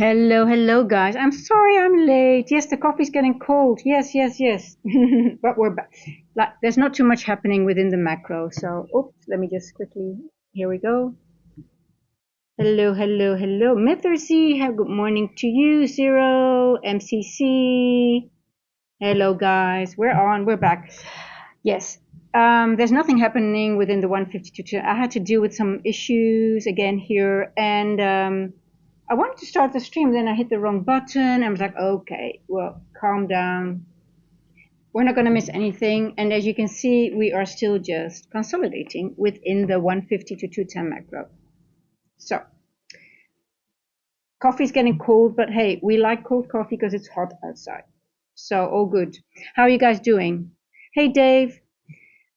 Hello, hello, guys. I'm sorry I'm late. Yes, the coffee's getting cold. Yes, yes, yes. But we're back. Like, there's not too much happening within the macro. So, oops, let me just quickly. Here we go. Hello, hello, hello. Mithracy, have good morning to you. Zero, MCC. Hello, guys. We're on. We're back. Yes. There's nothing happening within the 152. I had to deal with some issues again here, and I wanted to start the stream, then I hit the wrong button. I was like, okay, well, calm down. We're not going to miss anything. And as you can see, we are still just consolidating within the 150 to 210 macro. So coffee's getting cold, but hey, we like cold coffee because it's hot outside. So all good. How are you guys doing? Hey, Dave.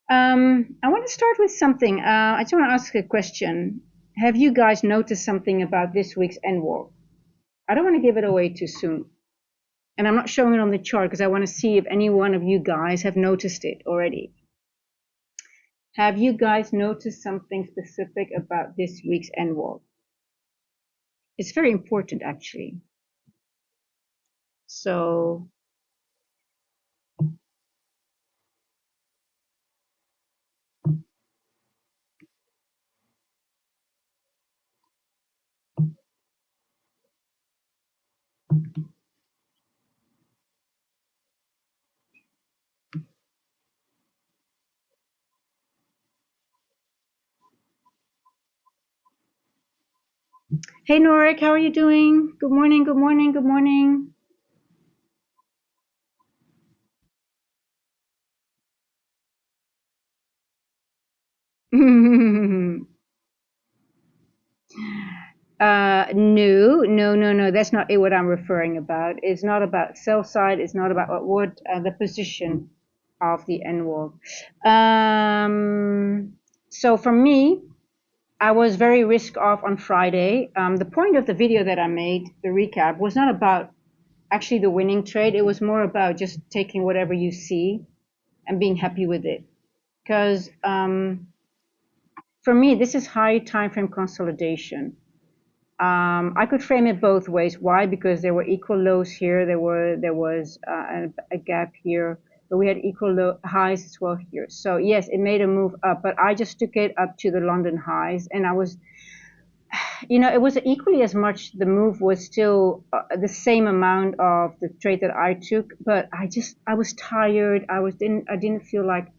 I want to start with something. I just want to ask a question. Have you guys noticed something about this week's NWARC? I don't want to give it away too soon. And I'm not showing it on the chart because I want to see if any one of you guys have noticed it already. Have you guys noticed something specific about this week's NWARC? It's very important, actually. So, hey, Norik, how are you doing? Good morning, good morning, good morning. No. That's not what I'm referring about. It's not about sell side. It's not about what the position of the NWARC. So for me, I was very risk off on Friday. The point of the video that I made, the recap, was not about actually the winning trade. It was more about just taking whatever you see and being happy with it. Because for me, this is high time frame consolidation. I could frame it both ways. Why? Because there were equal lows here. There was a gap here, but we had equal highs as well here. So yes, it made a move up, but I just took it up to the London highs, and I was, it was equally as much. The move was still the same amount of the trade that I took, but I was tired. I didn't feel like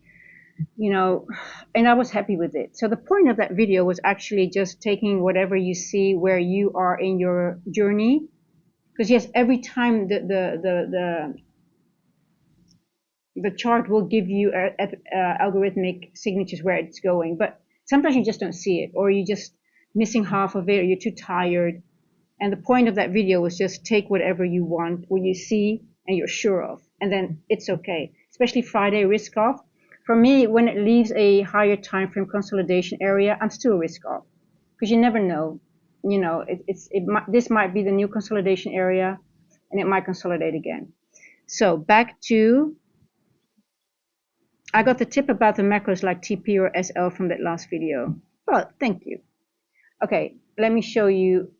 and I was happy with it. So the point of that video was actually just taking whatever you see where you are in your journey. Because yes, every time the chart will give you algorithmic signatures where it's going, but sometimes you just don't see it, or you're just missing half of it, or you're too tired. And the point of that video was just take whatever you want, what you see and you're sure of, and then it's okay. Especially Friday risk off. For me, when it leaves a higher time frame consolidation area, I'm still risk off because you never know. This might be the new consolidation area, and it might consolidate again. So back to, I got the tip about the macros like TP or SL from that last video. Well, thank you. Okay, let me show you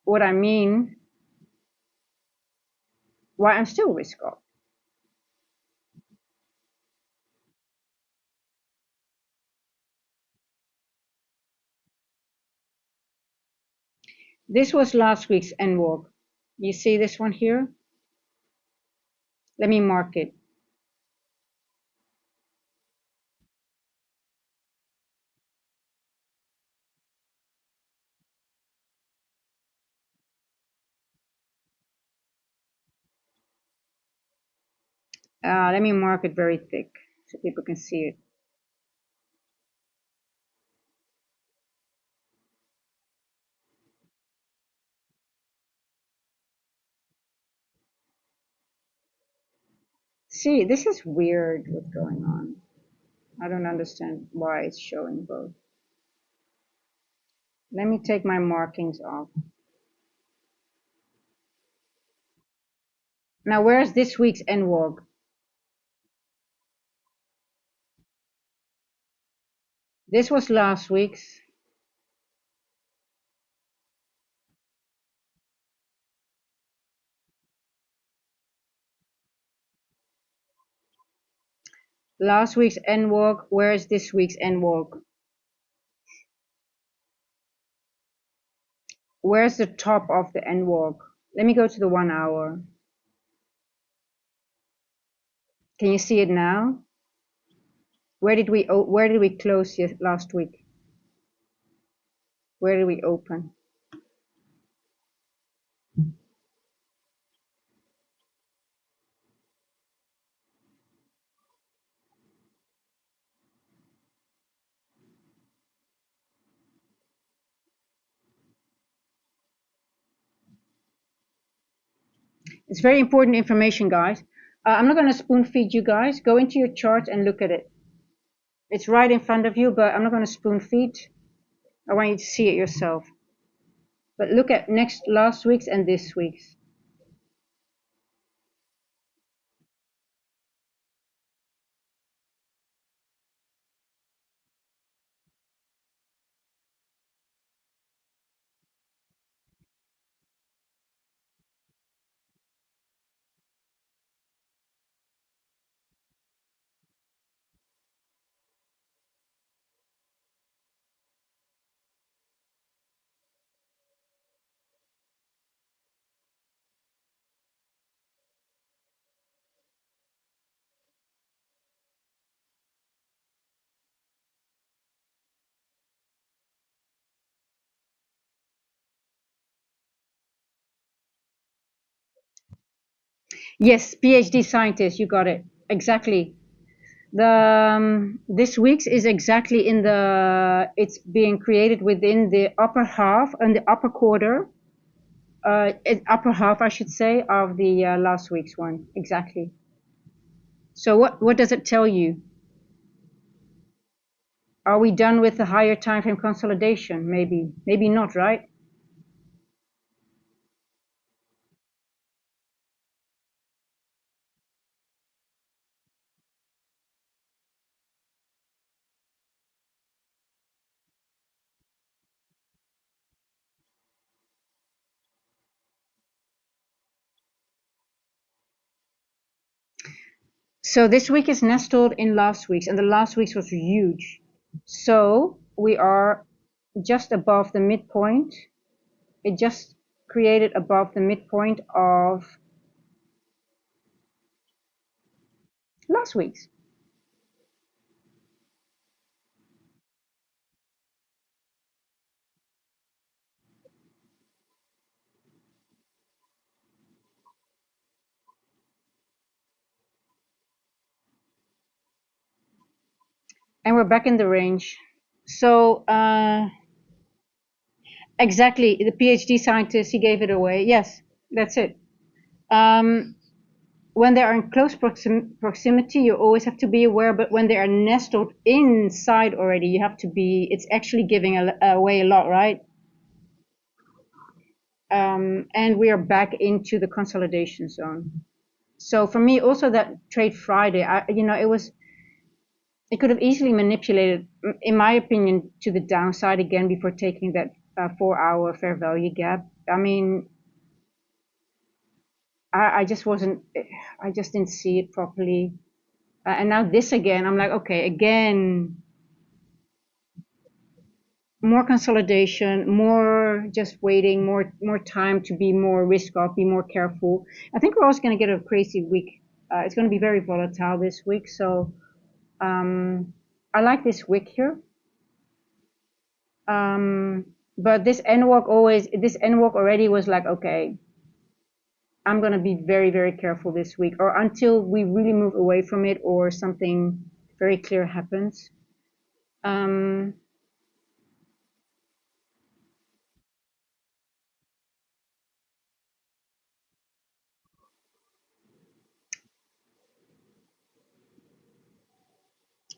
what I mean, why I'm still risk off. This was last week's NWARC. You see this one here? Let me mark it. Let me mark it very thick so people can see it. See, this is weird what's going on. I don't understand why it's showing both. Let me take my markings off. Now, where's this week's NWARC? This was last week's. Last week's N walk. Where's this week's N walk? Where's the top of the N walk? Let me go to the 1 hour. Can you see it now? Where did we close last week? Where did we open? It's very important information, guys. I'm not going to spoon feed you guys. Go into your chart and look at it. It's right in front of you, but I'm not going to spoon feed. I want you to see it yourself. But look at last week's and this week's. Yes, PhD scientist, you got it. Exactly. This week's is exactly it's being created within the upper half and the upper quarter, upper half, I should say, of the last week's one. Exactly. So what does it tell you? Are we done with the higher time frame consolidation? Maybe not, right? So this week is nestled in last week's, and the last week's was huge. So we are just above the midpoint. It just created above the midpoint of last week's. And we're back in the range. So exactly, the PhD scientist, he gave it away. Yes, that's it. When they are in close proximity, you always have to be aware, but when they are nestled inside already, you have to be, it's actually giving away a lot, right? And we are back into the consolidation zone. So for me, also that trade Friday, it could have easily manipulated, in my opinion, to the downside again before taking that 4 hour fair value gap. I mean, I just wasn't, I just didn't see it properly. And now this again, I'm like, okay, again, more consolidation, more just waiting, more time to be more risk off, be more careful. I think we're also going to get a crazy week. It's going to be very volatile this week, so I like this wick here. But this N walk already was like, okay, I'm going to be very, very careful this week, or until we really move away from it or something very clear happens.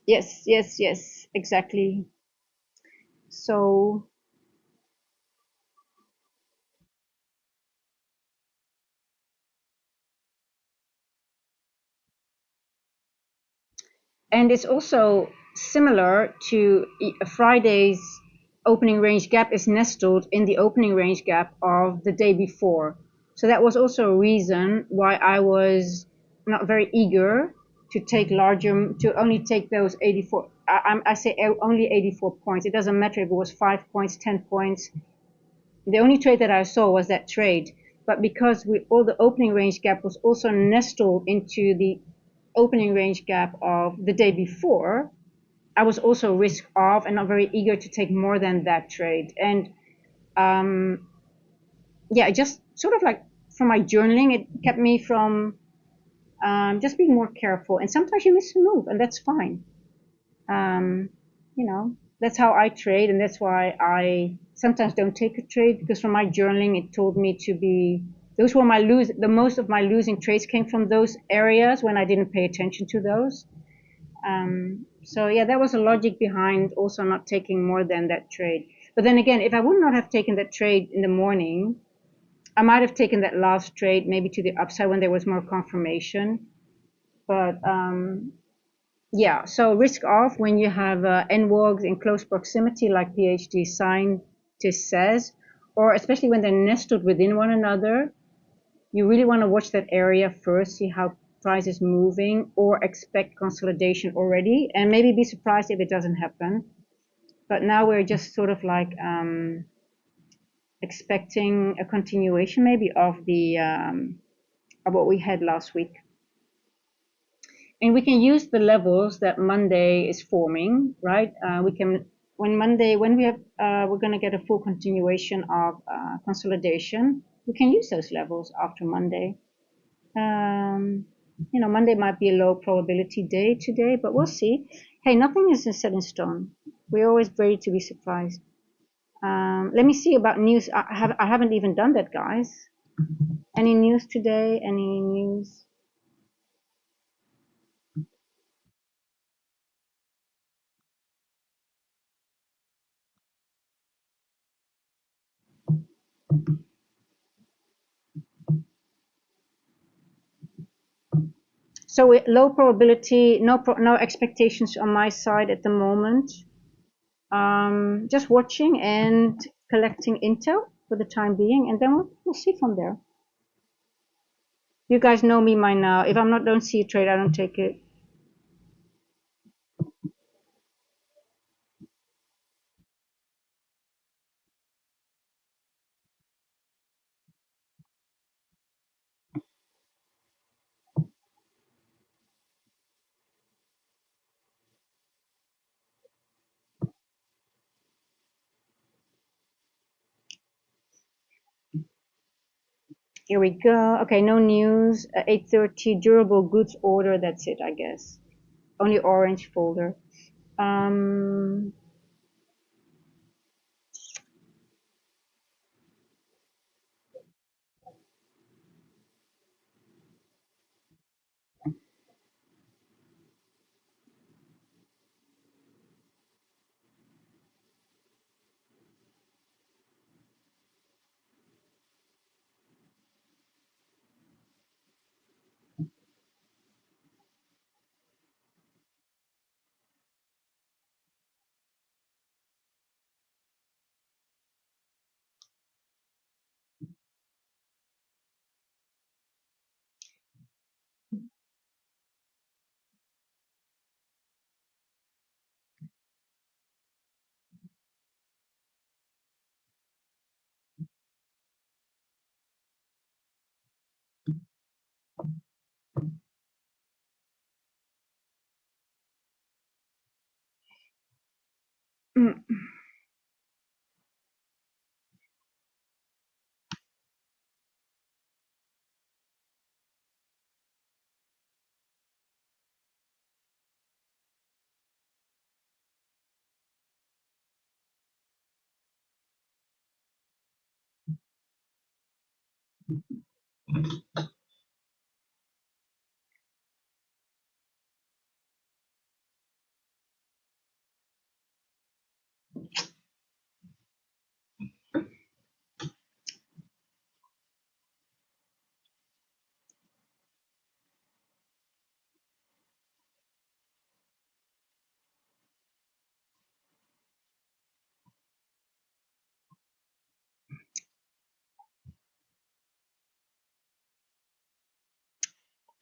Yes, exactly. So, and it's also similar to Friday's opening range gap is nestled in the opening range gap of the day before. So that was also a reason why I was not very eager to take larger, to only take those 84. I say only 84 points. It doesn't matter if it was 5 points, 10 points. The only trade that I saw was that trade. But because all the opening range gap was also nestled into the opening range gap of the day before, I was also risk off and not very eager to take more than that trade. And um, yeah, just sort of like from my journaling, it kept me from just being more careful. And sometimes you miss a move, and that's fine. Um, you know, that's how I trade, and that's why I sometimes don't take a trade, because from my journaling, it told me to be. Those were the most of my losing trades came from those areas when I didn't pay attention to those. So yeah, that was a logic behind also not taking more than that trade. But then again, if I would not have taken that trade in the morning, I might have taken that last trade maybe to the upside when there was more confirmation. But yeah, so risk off when you have NWOGs in close proximity, like PhD scientist says, or especially when they're nestled within one another. You really want to watch that area first, see how price is moving, or expect consolidation already, and maybe be surprised if it doesn't happen. But now we're just sort of like expecting a continuation maybe of the of what we had last week. And we can use the levels that Monday is forming, right? We can when Monday when we have we're going to get a full continuation of consolidation. We can use those levels after Monday. Um, Monday might be a low probability day today, but we'll see. Hey, nothing is set in stone. We're always ready to be surprised. Let me see about news. I haven't even done that, guys. Any news today? Any news? So low probability, no expectations on my side at the moment. Just watching and collecting intel for the time being, and then we'll see from there. You guys know me by now. If I'm not don't see a trade, I don't take it. Here we go. Okay, no news. 8:30 durable goods order. That's it, I guess. Only orange folder. Um,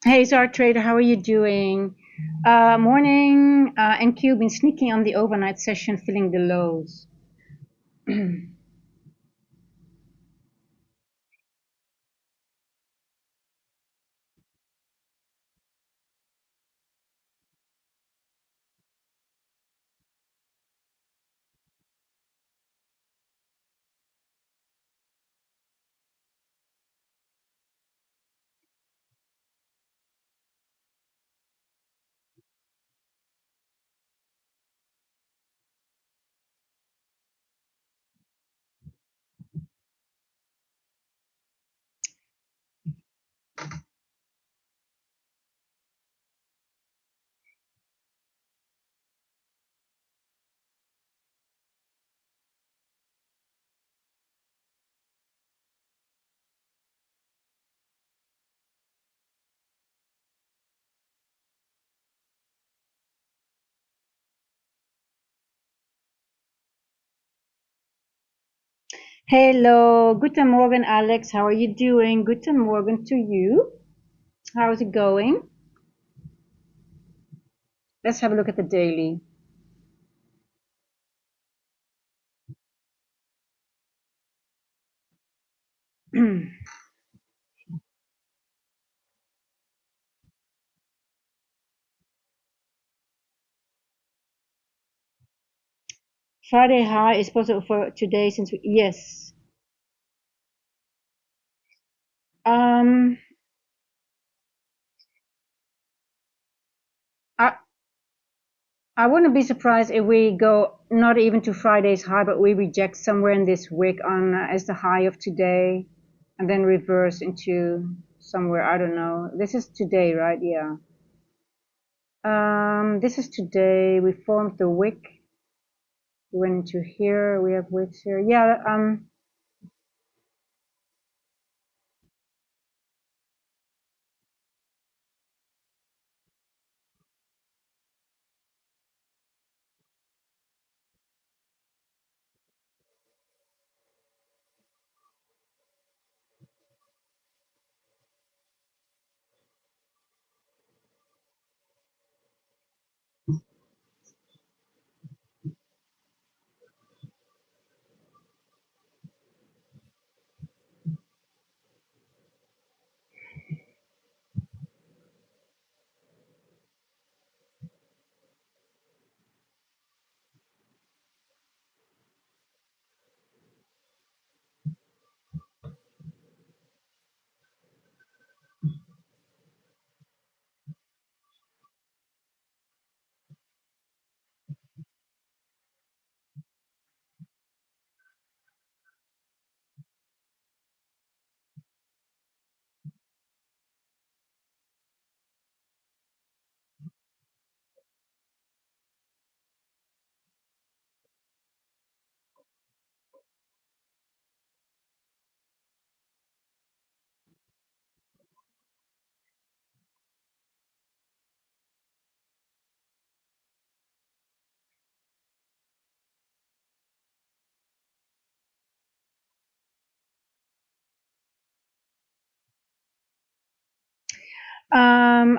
Hey, Zara Trader, how are you doing? Morning, NQ been sneaking on the overnight session, filling the lows. Hello, guten Morgen, Alex. How are you doing? Guten Morgen to you. How's it going? Let's have a look at the daily. Friday high is possible for today since yes. Um, I I wouldn't be surprised if we go not even to Friday's high, but we reject somewhere in this week on as the high of today, and then reverse into somewhere. I don't know. This is today, right? Yeah. This is today. We formed the wick. We went into here. We have wicks here. Yeah.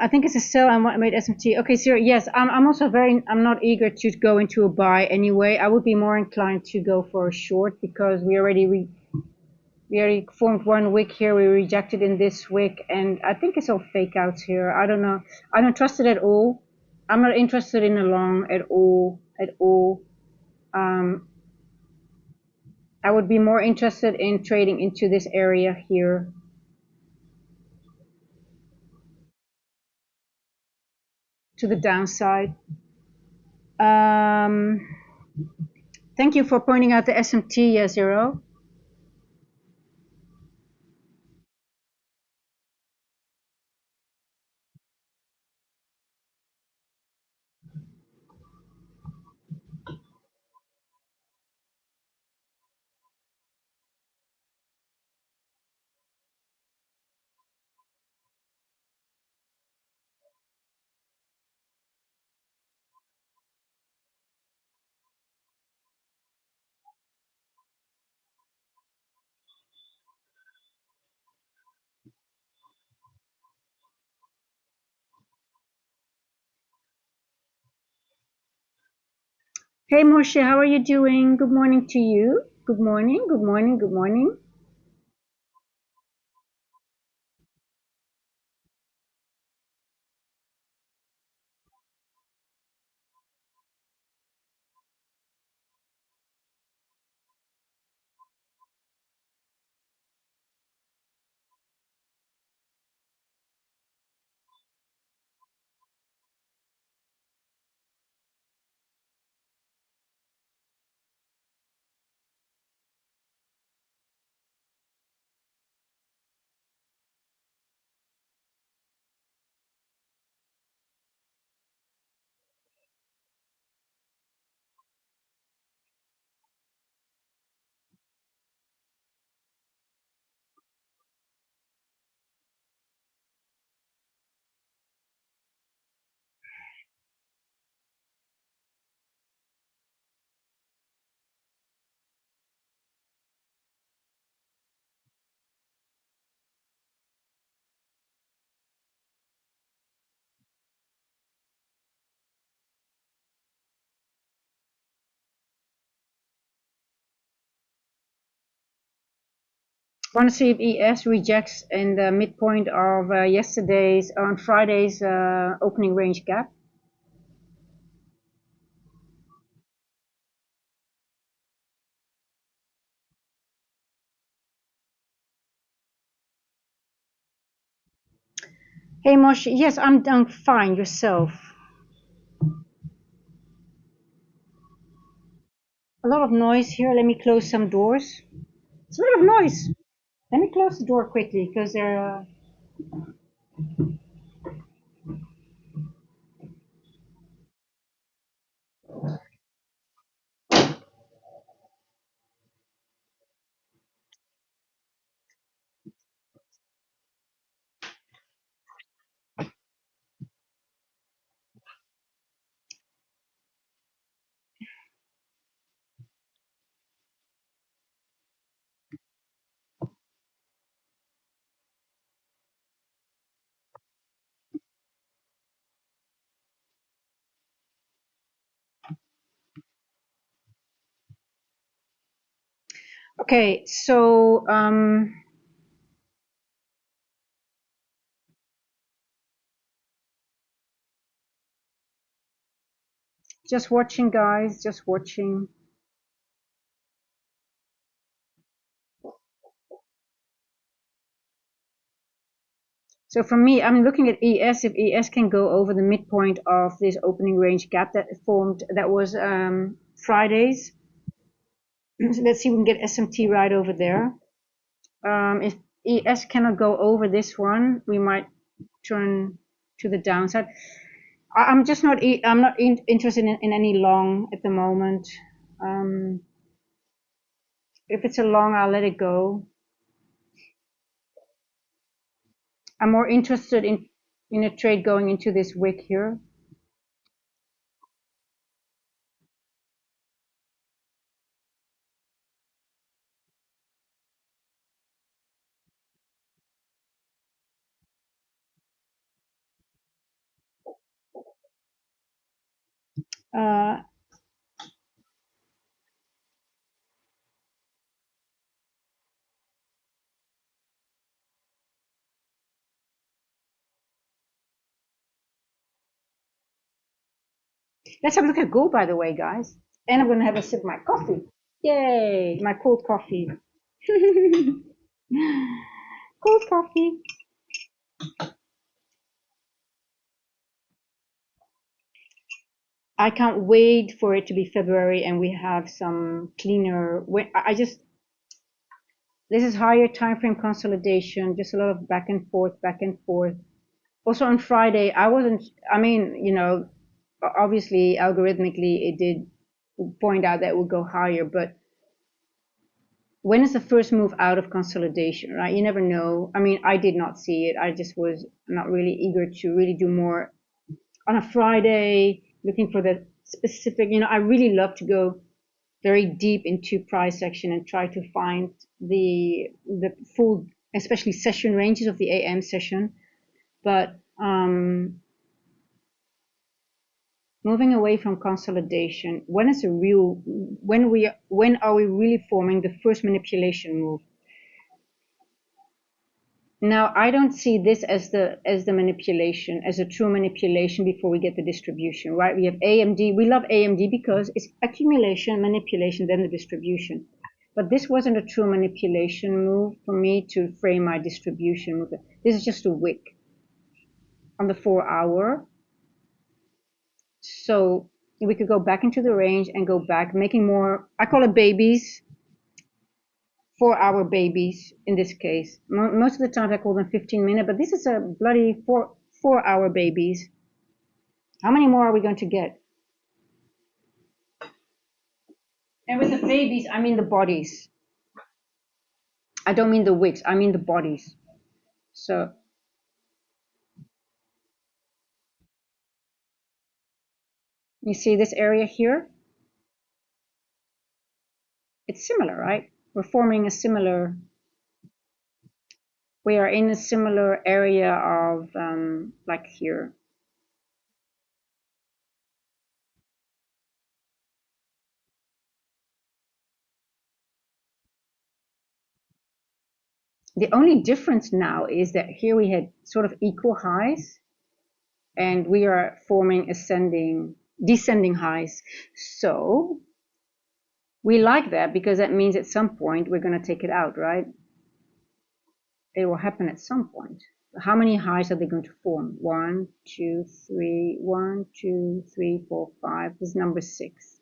I think it's a sell and what made SMT. Okay, so yes, I'm also I'm not eager to go into a buy anyway. I would be more inclined to go for a short because we already formed one wick here. We rejected in this wick, and I think it's all fake outs here. I don't know. I don't trust it at all. I'm not interested in a long at all, at all. Um, I would be more interested in trading into this area here to the downside. Um, Thank you for pointing out the SMT, yeah, Zero. Hey Moshe, how are you doing? Good morning to you. Good morning, good morning, good morning. Want to see if ES rejects in the midpoint of yesterday's, on Friday's opening range gap. Hey Moshe, yes, I'm done fine. Yourself? A lot of noise here. Let me close some doors. It's a lot of noise. Let me close the door quickly because there. Okay, so just watching, guys. Just watching. So for me, I'm looking at ES. If ES can go over the midpoint of this opening range gap that formed, that was Friday's. So let's see if we can get SMT right over there. If ES cannot go over this one, we might turn to the downside. I'm just not. I'm not interested in any long at the moment. Um, if it's a long, I'll let it go. I'm more interested in a trade going into this wick here. Uh, let's have a look at gold, by the way, guys. And I'm gonna have a sip of my coffee. Yay, my cold coffee. Cold coffee. I can't wait for it to be February and we have some cleaner. I just, this is higher time frame consolidation, just a lot of back and forth, back and forth. Also on Friday, I wasn't, I mean, obviously algorithmically it did point out that it would go higher, but when is the first move out of consolidation, right? You never know. I mean, I did not see it. I just was not really eager to really do more on a Friday, looking for the specific, I really love to go very deep into price action and try to find the full, especially session ranges of the AM session. But moving away from consolidation. When are we really forming the first manipulation move? Now, I don't see this as the manipulation, as a true manipulation before we get the distribution, right? We have AMD. We love AMD because it's accumulation, manipulation, then the distribution. But this wasn't a true manipulation move for me to frame my distribution move. This is just a wick on the 4 hour. So we could go back into the range and go back, making more, I call it babies, 4 hour babies in this case. Most of the times I call them 15-minute, but this is a bloody 4 hour babies. How many more are we going to get? And with the babies, I mean the bodies. I don't mean the wicks, I mean the bodies. So you see this area here? It's similar, right? We're forming a similar, we are in a similar area of like here. The only difference now is that here we had sort of equal highs and we are forming descending highs. So we like that because that means at some point we're going to take it out, right? It will happen at some point. How many highs are they going to form? 1, 2, 3, 1, 2, 3, 4, 5. This is number 6.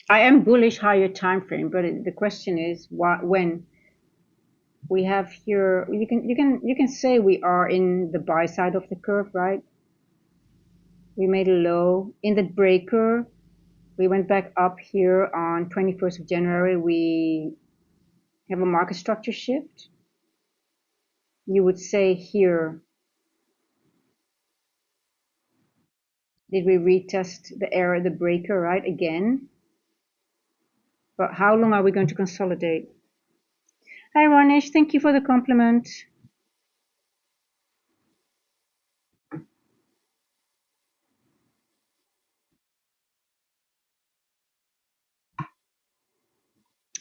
I am bullish higher time frame, but the question is when we have here. You can say we are in the buy side of the curve, right? We made a low in the breaker. We went back up here on 21st of January. We have a market structure shift. You would say here, did we retest the area, the breaker, right, again? But how long are we going to consolidate? Hi, Ronish. Thank you for the compliment.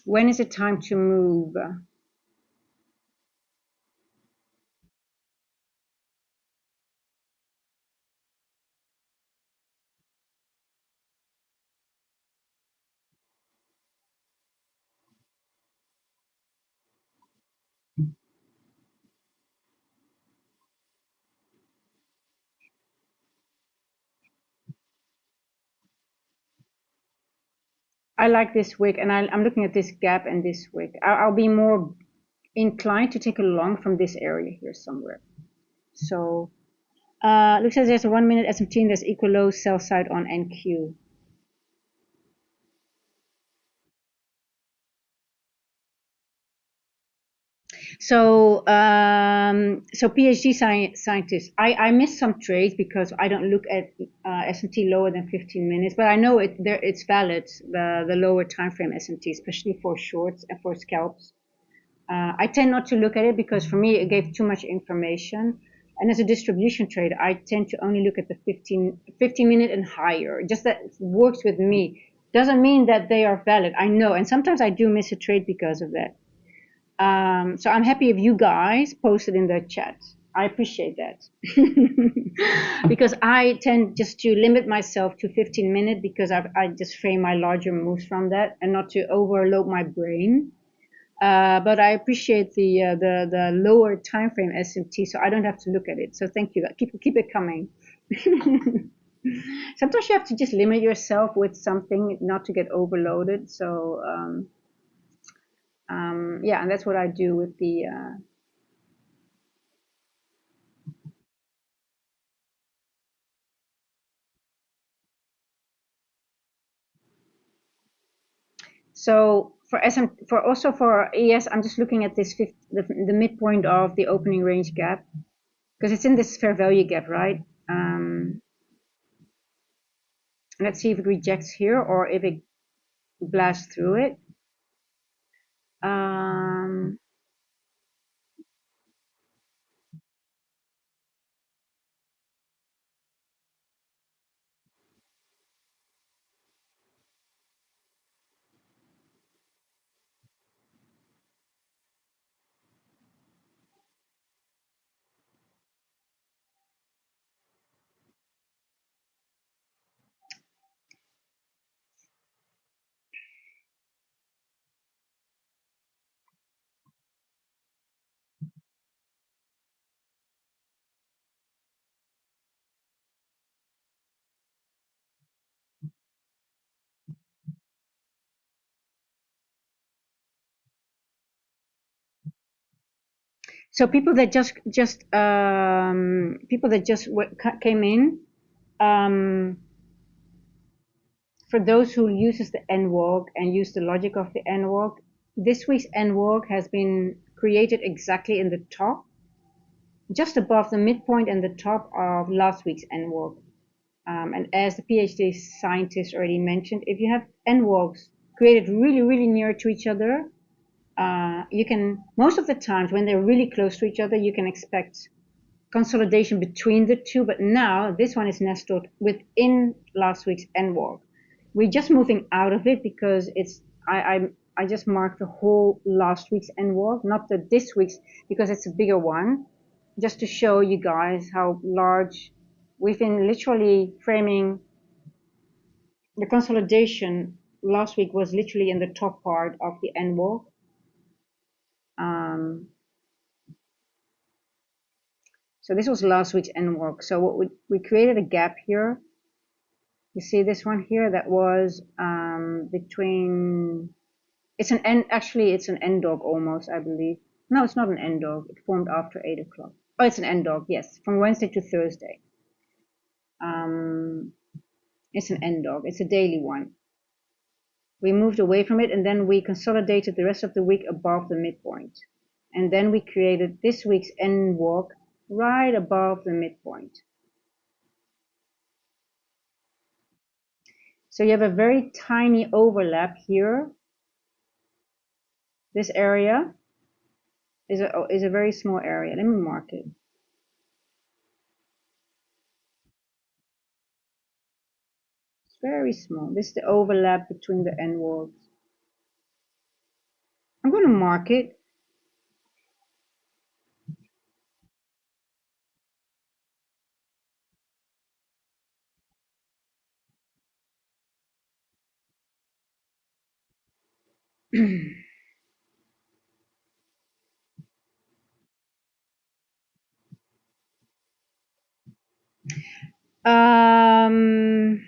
When is it time to move? I like this wick, and I'm looking at this gap and this wick. I'll be more inclined to take a long from this area here somewhere. So looks as there's a 1 minute S&T and there's equal low sell side on NQ. So PhD scientist, I missed some trades because I don't look at S&T lower than 15 minutes, but I know it's valid, the lower time frame S&T, especially for shorts and for scalps. I tend not to look at it because for me it gave too much information. And as a distribution trader, I tend to only look at the 15 minute and higher. Just that works with me. Doesn't mean that they are valid. I know, and sometimes I do miss a trade because of that. So I'm happy if you guys posted in the chat. I appreciate that. Because I tend just to limit myself to 15 minutes because I just frame my larger moves from that and not to overload my brain. But I appreciate the lower time frame SMT, so I don't have to look at it. So thank you. Keep it coming. Sometimes you have to just limit yourself with something, not to get overloaded. So yeah, and that's what I do with the. So for SM, for also for ES, I'm just looking at this the midpoint of the opening range gap because it's in this fair value gap, right? Let's see if it rejects here or if it blasts through it. Um, so people that came in, um, for those who uses the N walk and use the logic of the N walk, this week's N walk has been created exactly in the top, just above the midpoint and the top of last week's N walk. And as the PhD scientist already mentioned, if you have N walks created really, really near to each other, you can, most of the times when they're really close to each other, you can expect consolidation between the two, but now this one is nestled within last week's N walk. We're just moving out of it because I just marked the whole last week's N walk, not this week's because it's a bigger one, just to show you guys how large we've been literally framing the consolidation. Last week was literally in the top part of the N walk. Um, so this was last week's N walk. So what we created a gap here. You see this one here that was between, it's an N, actually it's an N dog almost, I believe. No, it's not an N dog. It formed after 8 o'clock. Oh, it's an N dog, yes, from Wednesday to Thursday. It's an N dog. It's a daily one. We moved away from it and then we consolidated the rest of the week above the midpoint. And then we created this week's N walk right above the midpoint. So you have a very tiny overlap here. This area is a very small area. Let me mark it. It's very small. This is the overlap between the N words. I'm going to mark it. um,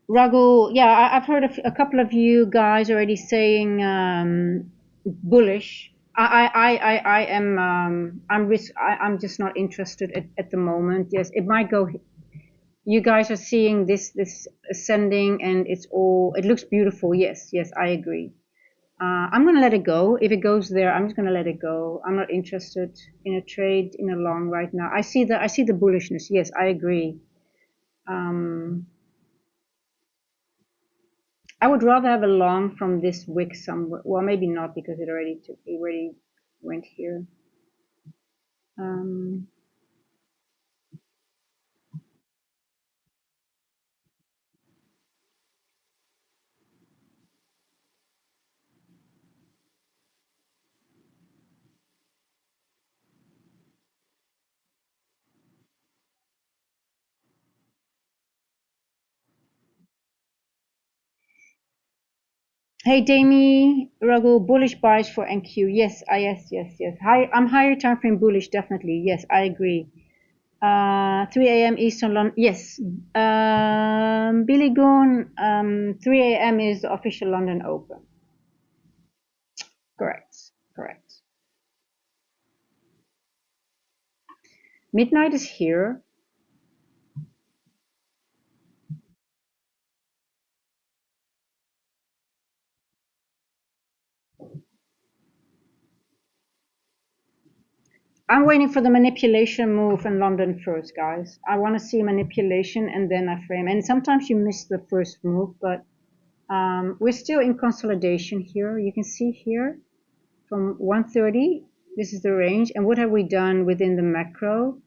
Raghu, yeah, I've heard a couple of you guys already saying bullish. I am I'm just not interested at the moment. Yes, it might go. You guys are seeing this ascending, and it looks beautiful. Yes, yes, I agree. I'm gonna let it go. If it goes there, I'm just gonna let it go. I'm not interested in a trade in a long right now. I see the bullishness. Yes, I agree. Um, I would rather have a long from this wick somewhere. Well, maybe not because it already went here. Um, hey, Damie, Raghu, bullish buys for NQ. Yes, yes. I'm higher time frame bullish, definitely. Yes, I agree. 3 a.m. Eastern London. Yes. Billy Goon, 3 a.m. is the official London Open. Correct. Correct. Midnight is here. I'm waiting for the manipulation move in London first, guys. I want to see manipulation and then I frame. And sometimes you miss the first move, but we're still in consolidation here. You can see here from 130, this is the range. And what have we done within the macro?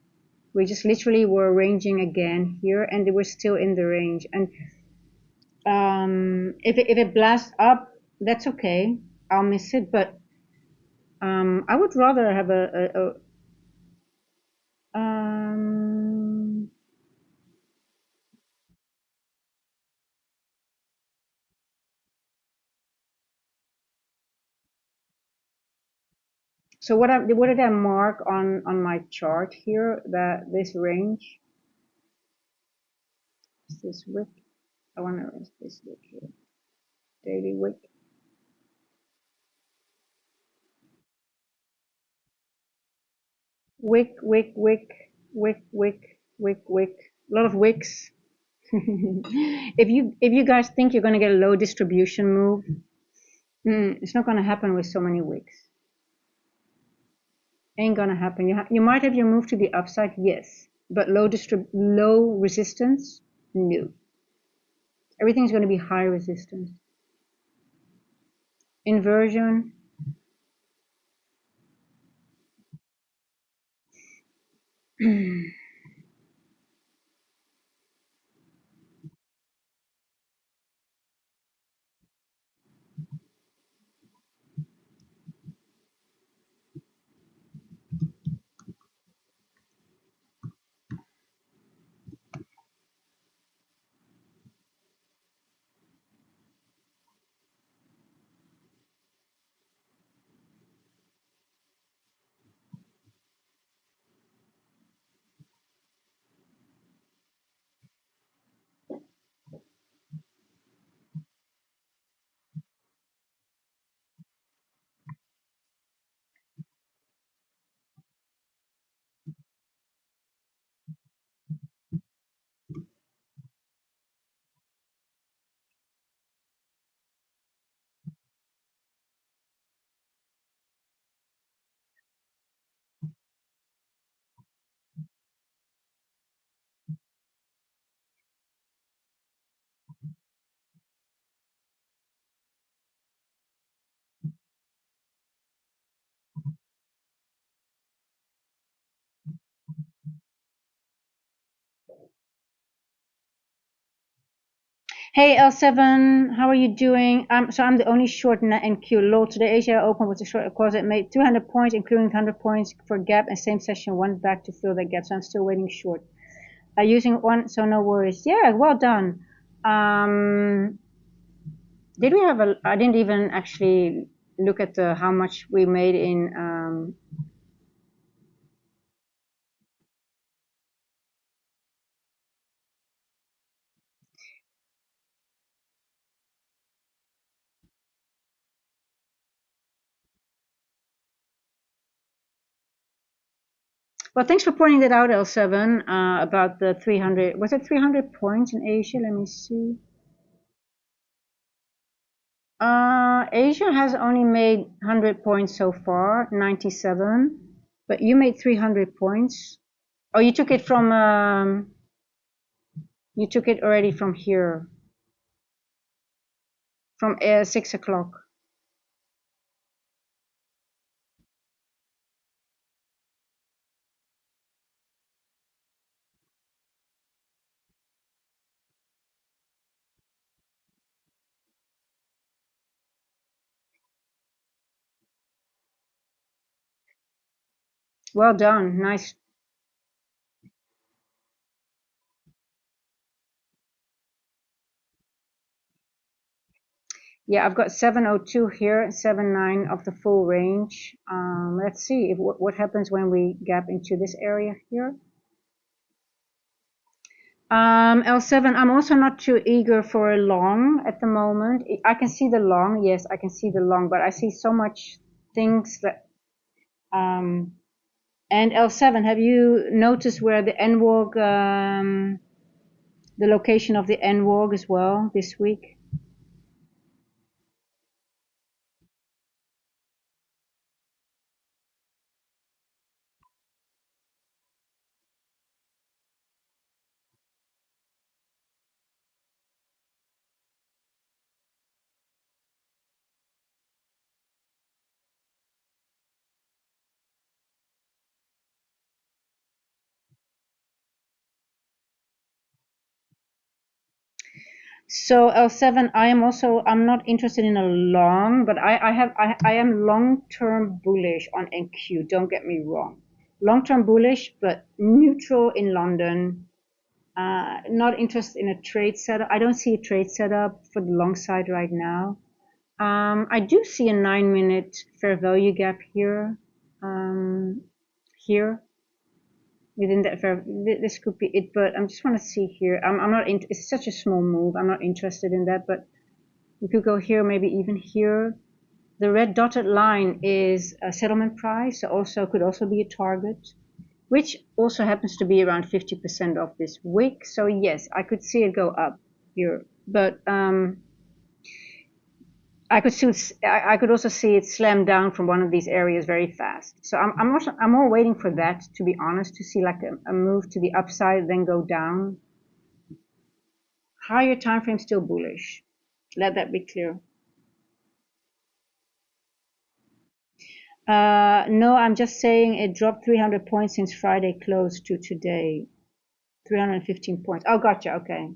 We just literally were ranging again here, and we're still in the range. And if it blasts up, that's okay. I'll miss it, but I would rather have a so what did I mark on my chart here? That this range is this wick. I want to rest this wick here. Daily wick. Wick, wick, wick, wick, wick, wick, wick. A lot of wicks. If you guys think you're gonna get a low distribution move, it's not gonna happen with so many wicks. Ain't gonna happen. You might have your move to the upside, yes, but low resistance, no. Everything's gonna be high resistance. Inversion. Hey L7, how are you doing? So I'm the only short net in Q low. Today Asia opened with a short close. It made 200 points, including 100 points for gap, and same session went back to fill that gap. So I'm still waiting short. Using one, so no worries. Yeah, well done. Did we have a? I didn't even actually look at the how much we made in. Well, thanks for pointing that out, L7. About the 300. Was it 300 points in Asia? Let me see. Asia has only made 100 points so far, 97, but you made 300 points. Oh, you took it from, you took it already from here, from 6 o'clock. Well done, nice. Yeah, I've got 702 here, 79 of the full range. Let's see if what happens when we gap into this area here. L7, I'm also not too eager for a long at the moment. I can see the long, yes, I can see the long, but I see so much things that, and L7, have you noticed where the NWOG, the location of the NWOG as well this week? So L7, I'm not interested in a long, but I am long-term bullish on NQ. Don't get me wrong. Long-term bullish, but neutral in London. Not interested in a trade setup. I don't see a trade setup for the long side right now. I do see a 9-minute fair value gap here. Um, here within that fair, this could be it, but I just want to see here. I'm not. It's such a small move. I'm not interested in that, but we could go here, maybe even here. The red dotted line is a settlement price, so also could also be a target, which also happens to be around 50% of this wick. So yes, I could see it go up here, but I could also see it slam down from one of these areas very fast. So I'm more waiting for that, to be honest, to see like a move to the upside, then go down. Higher time frame still bullish. Let that be clear. No, I'm just saying it dropped 300 points since Friday close to today. 315 points. Oh, gotcha. Okay.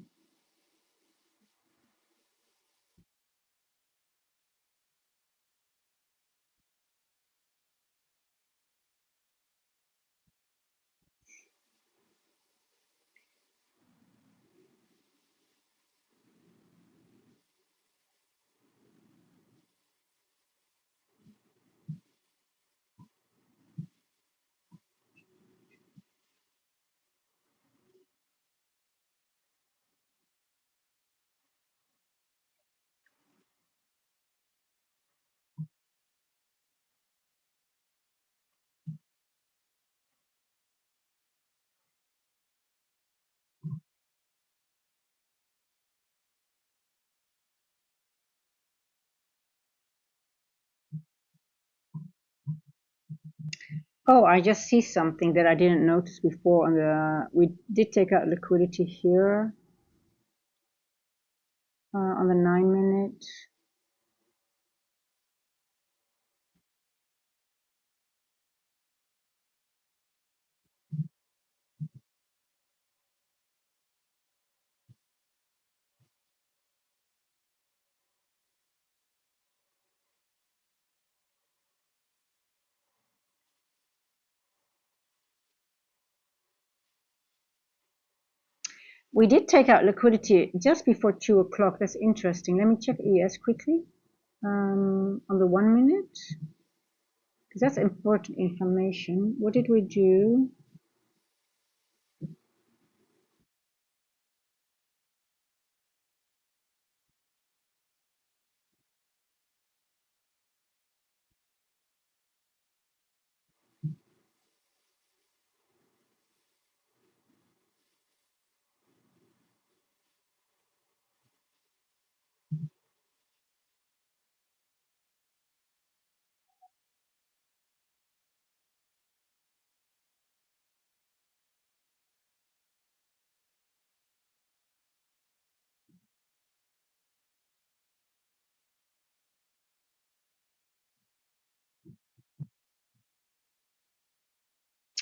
Oh, I just see something that I didn't notice before on we did take out liquidity here on the 9-minute. We did take out liquidity just before 2 o'clock. That's interesting. Let me check ES quickly on the 1 minute, because that's important information. What did we do?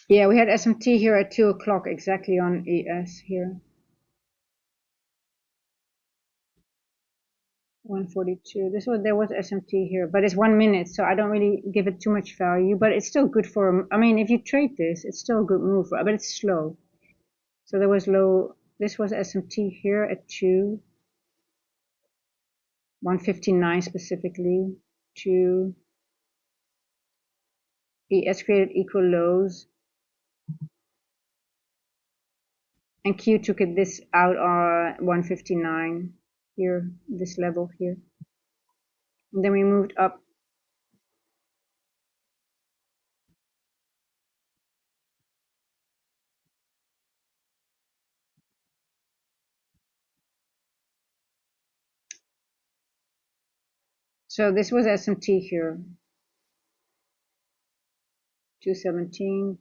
Yeah, we had SMT here at 2 o'clock exactly on ES here. 142. There was SMT here, but it's 1 minute, so I don't really give it too much value. But it's still good for. I mean, if you trade this, it's still a good move, but it's slow. So there was low. This was SMT here at 159 specifically. 2. ES created equal lows, and Q took it this out on 159 here, this level here. And then we moved up. So this was SMT here, 217.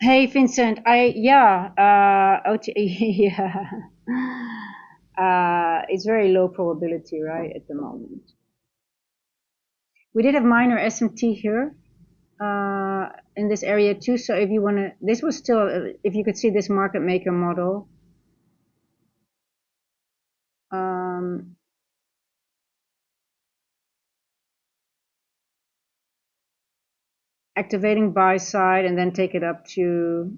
Hey Vincent, OTA, yeah. It's very low probability, right, at the moment. We did have minor SMT here in this area too. So if you want to, this was still, if you could see this market maker model, um, activating buy side and then take it up to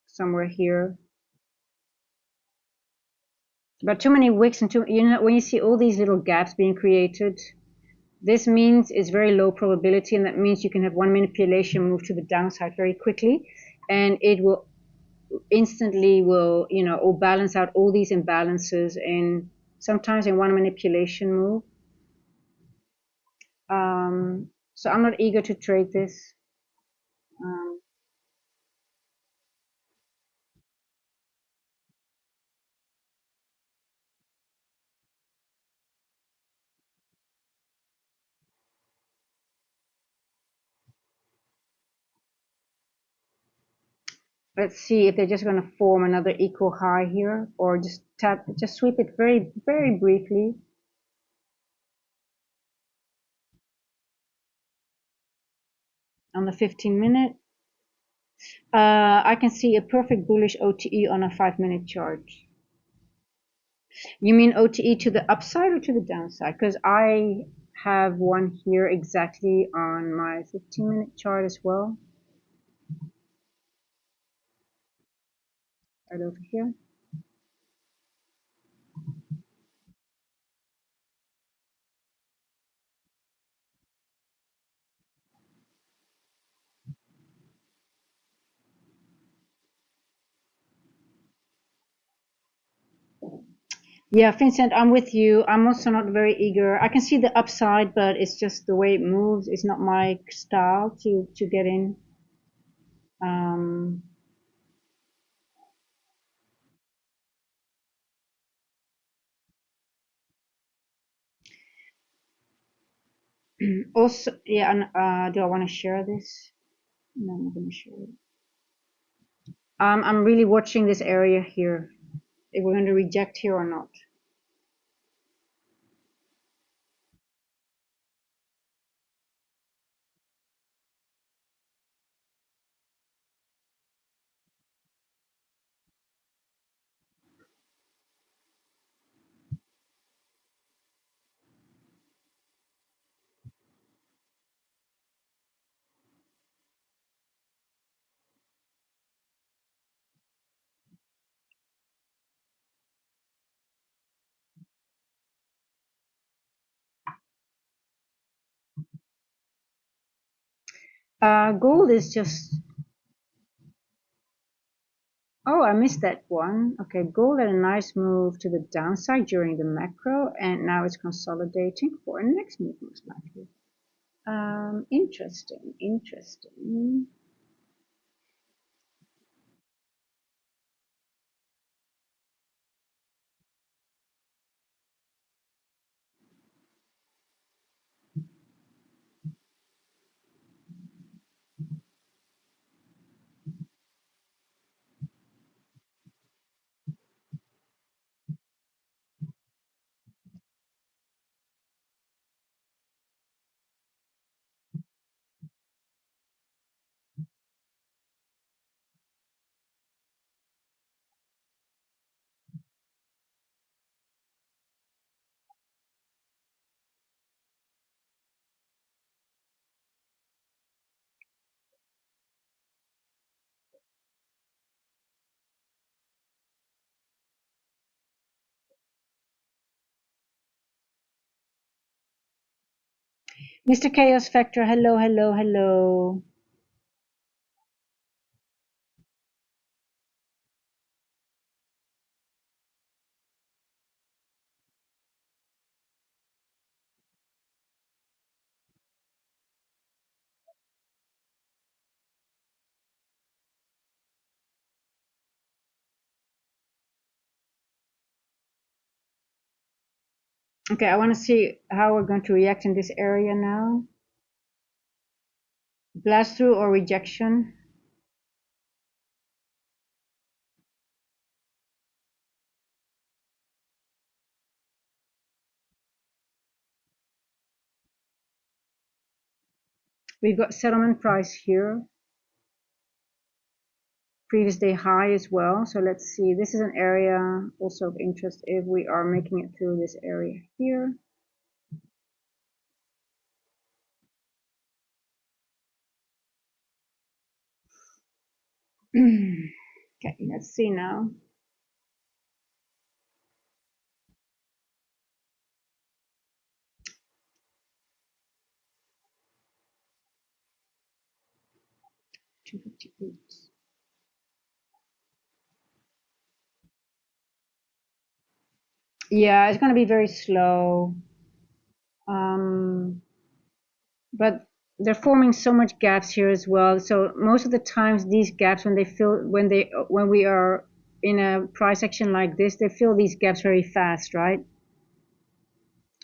somewhere here. But too many wicks and when you see all these little gaps being created, this means it's very low probability, and that means you can have one manipulation move to the downside very quickly, and it will instantly or balance out all these imbalances in sometimes in one manipulation move. So I'm not eager to trade this. Um, let's see if they're just going to form another equal high here, or just sweep it very, very briefly. On the 15-minute, I can see a perfect bullish OTE on a 5-minute chart. You mean OTE to the upside or to the downside? Because I have one here exactly on my 15-minute chart as well. Right over here. Yeah, Vincent, I'm with you. I'm also not very eager. I can see the upside, but it's just the way it moves. It's not my style to get in. Um, Also, yeah, and do I want to share this? No, I'm not going to share it. I'm really watching this area here. If we're going to reject here or not. Gold is just, oh, I missed that one. Okay, gold had a nice move to the downside during the macro, and now it's consolidating for a next move, most likely. Interesting, interesting. Mr. Chaos Factor, hello, hello, hello. Okay, I want to see how we're going to react in this area now. Blast through or rejection? We've got settlement price here, previous day high as well. So let's see, this is an area also of interest if we are making it through this area here. Okay, let's see now. Yeah, it's going to be very slow. But they're forming so much gaps here as well. So most of the times these gaps, when we are in a price action like this, they fill these gaps very fast, right?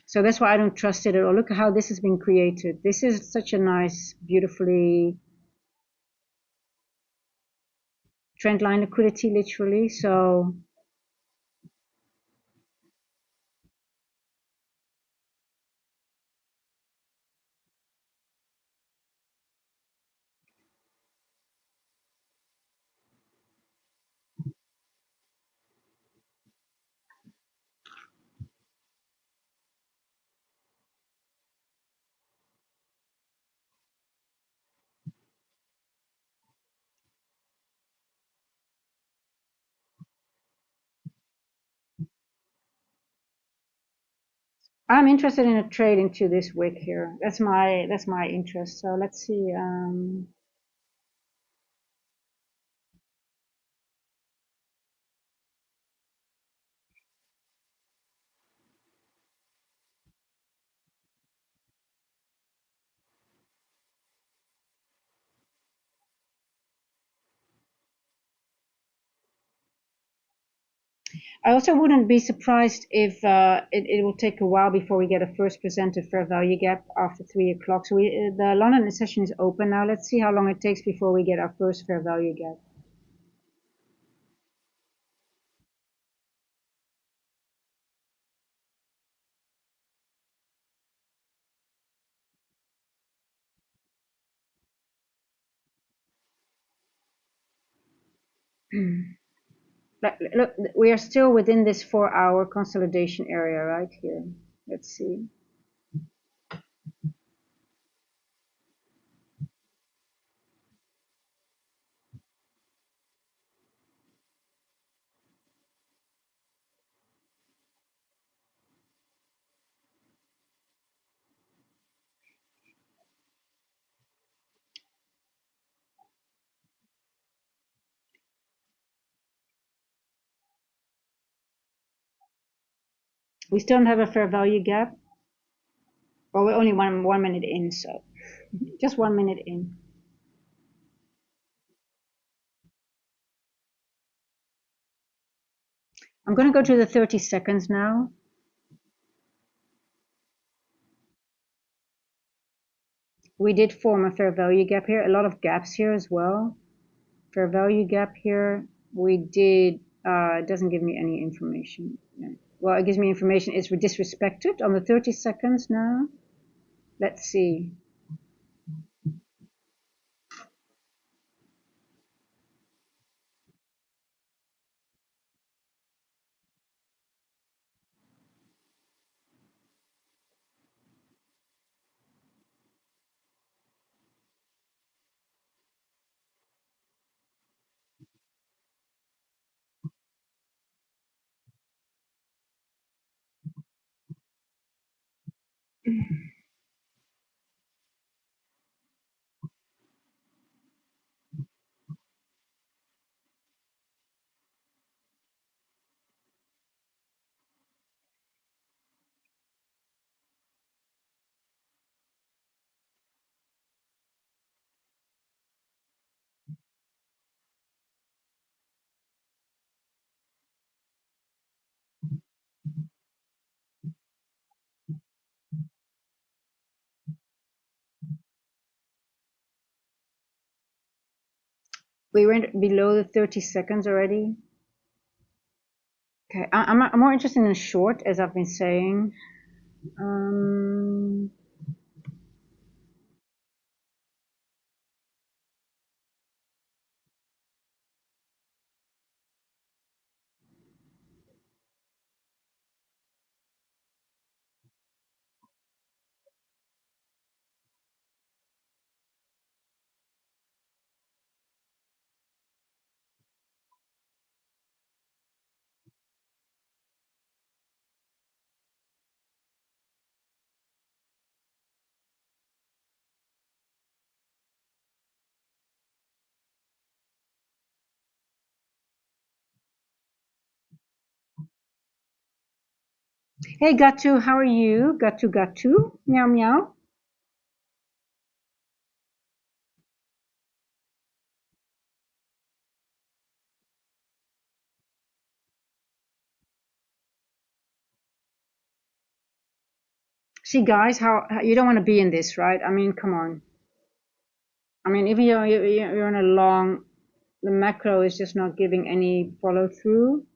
So that's why I don't trust it at all. Look at how this has been created. This is such a nice, beautifully trend line liquidity, literally. So I'm interested in a trade into this wick here. That's my interest. So let's see. I also wouldn't be surprised if it will take a while before we get a first presented fair value gap after 3 o'clock. So the London session is open now. Let's see how long it takes before we get our first fair value gap. Look, we are still within this 4-hour consolidation area right here. Let's see. We still don't have a fair value gap. Well, we're only one minute in, so just 1 minute in. I'm going to go to the 30 seconds now. We did form a fair value gap here, a lot of gaps here as well. Fair value gap here, we did, it doesn't give me any information. Well, it gives me information, it's disrespected on the 30 seconds now. Let's see. We went below the 30 seconds already. Okay, I'm more interested in a short, as I've been saying. Hey, Gatu, how are you? Gatu, Gatu. Meow, meow. See, guys, how you don't want to be in this, right? I mean, come on. I mean, even you're in a long, the macro is just not giving any follow through.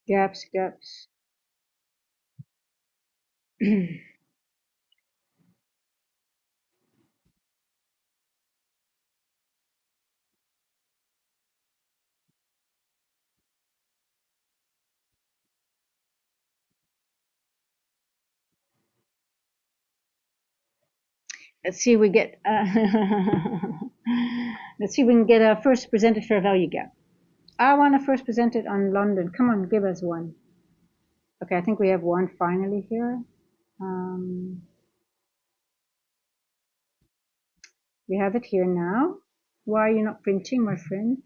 Gaps, gaps. Let's see if we get. Let's see if we can get a first presented fair value gap. I want to first present it on London. Come on, give us one. Okay, I think we have one finally here. We have it here now. Why are you not printing, my friend?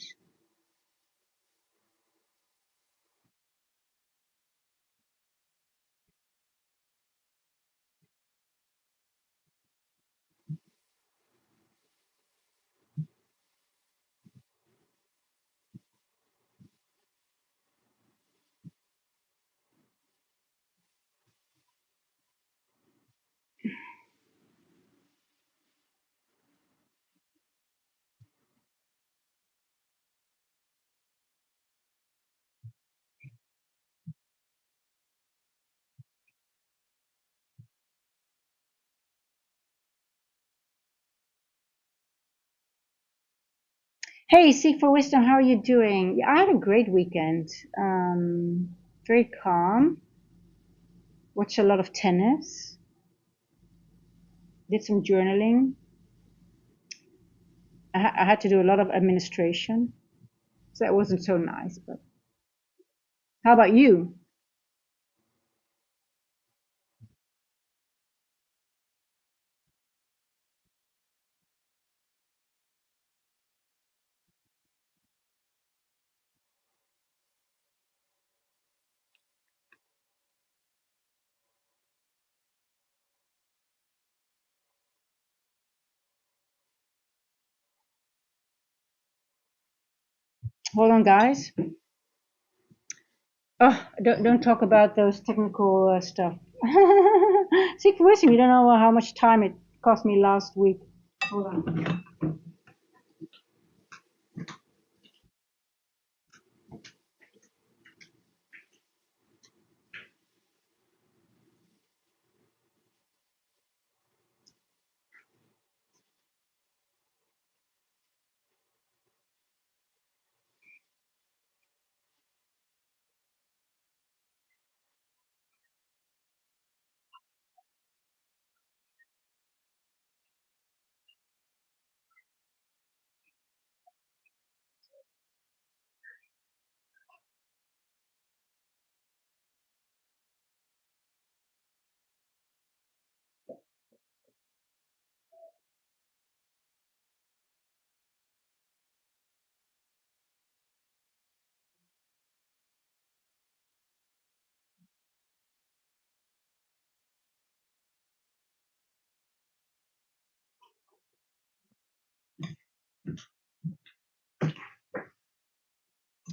Hey, Seek for Wisdom, how are you doing? Yeah, I had a great weekend. Very calm. Watched a lot of tennis. Did some journaling. I had to do a lot of administration, so that wasn't so nice. But how about you? Hold on, guys. Oh, don't talk about those technical stuff. Seek for Wisdom, you don't know how much time it cost me last week. Hold on.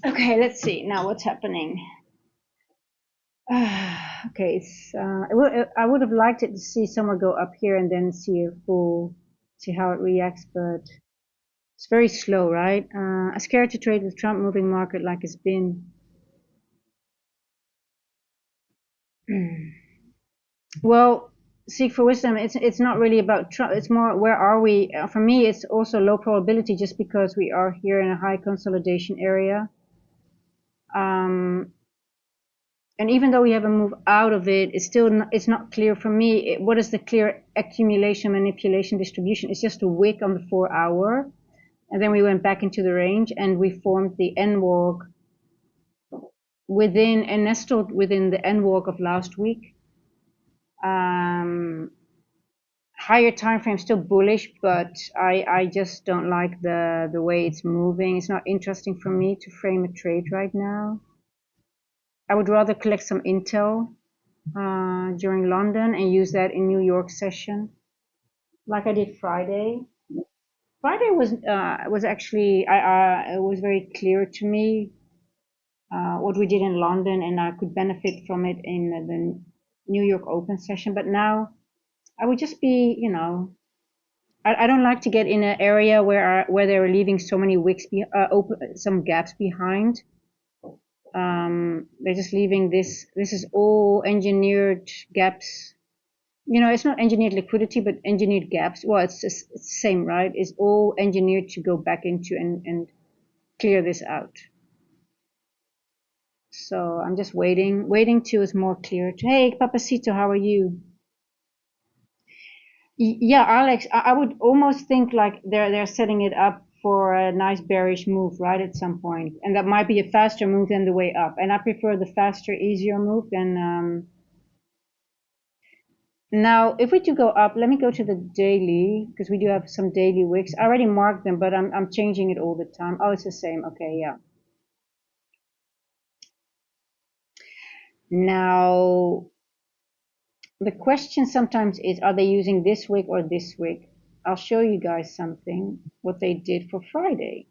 Okay, let's see now what's happening. Okay, I would have liked it to see someone go up here and then see a full, see how it reacts, but It's very slow, right? I'm scared to trade with Trump moving market like it's been. Well, seek for wisdom. It's not really about Trump. It's more where are we? For me, it's also low probability just because we are here in a high consolidation area. And even though we have a move out of it, it's not clear for me. What is the clear accumulation, manipulation, distribution? It's just a wick on the 4-hour, and then we went back into the range and we formed the N walk within and nestled within the N walk of last week. Higher time frame still bullish, but I just don't like the way it's moving. It's not interesting for me to frame a trade right now. I would rather collect some intel during London and use that in New York session, like I did Friday. Friday was actually it was very clear to me what we did in London, and I could benefit from it in the New York Open session. But now I would just be, I don't like to get in an area where they're leaving so many wicks, open, some gaps behind. They're just leaving this. This is all engineered gaps. It's not engineered liquidity, but engineered gaps. Well, it's the same, right? It's all engineered to go back into and clear this out. So I'm just waiting till it's more clear. Hey, Papacito, how are you? Yeah, Alex, I would almost think like they're setting it up for a nice bearish move, right, at some point, and that might be a faster move than the way up. And I prefer the faster, easier move than. Now, if we do go up, let me go to the daily because we do have some daily wicks. I already marked them, but I'm changing it all the time. Oh, it's the same. Okay, yeah. Now, the question sometimes is, are they using this wick or this wick? I'll show you guys something, what they did for Friday.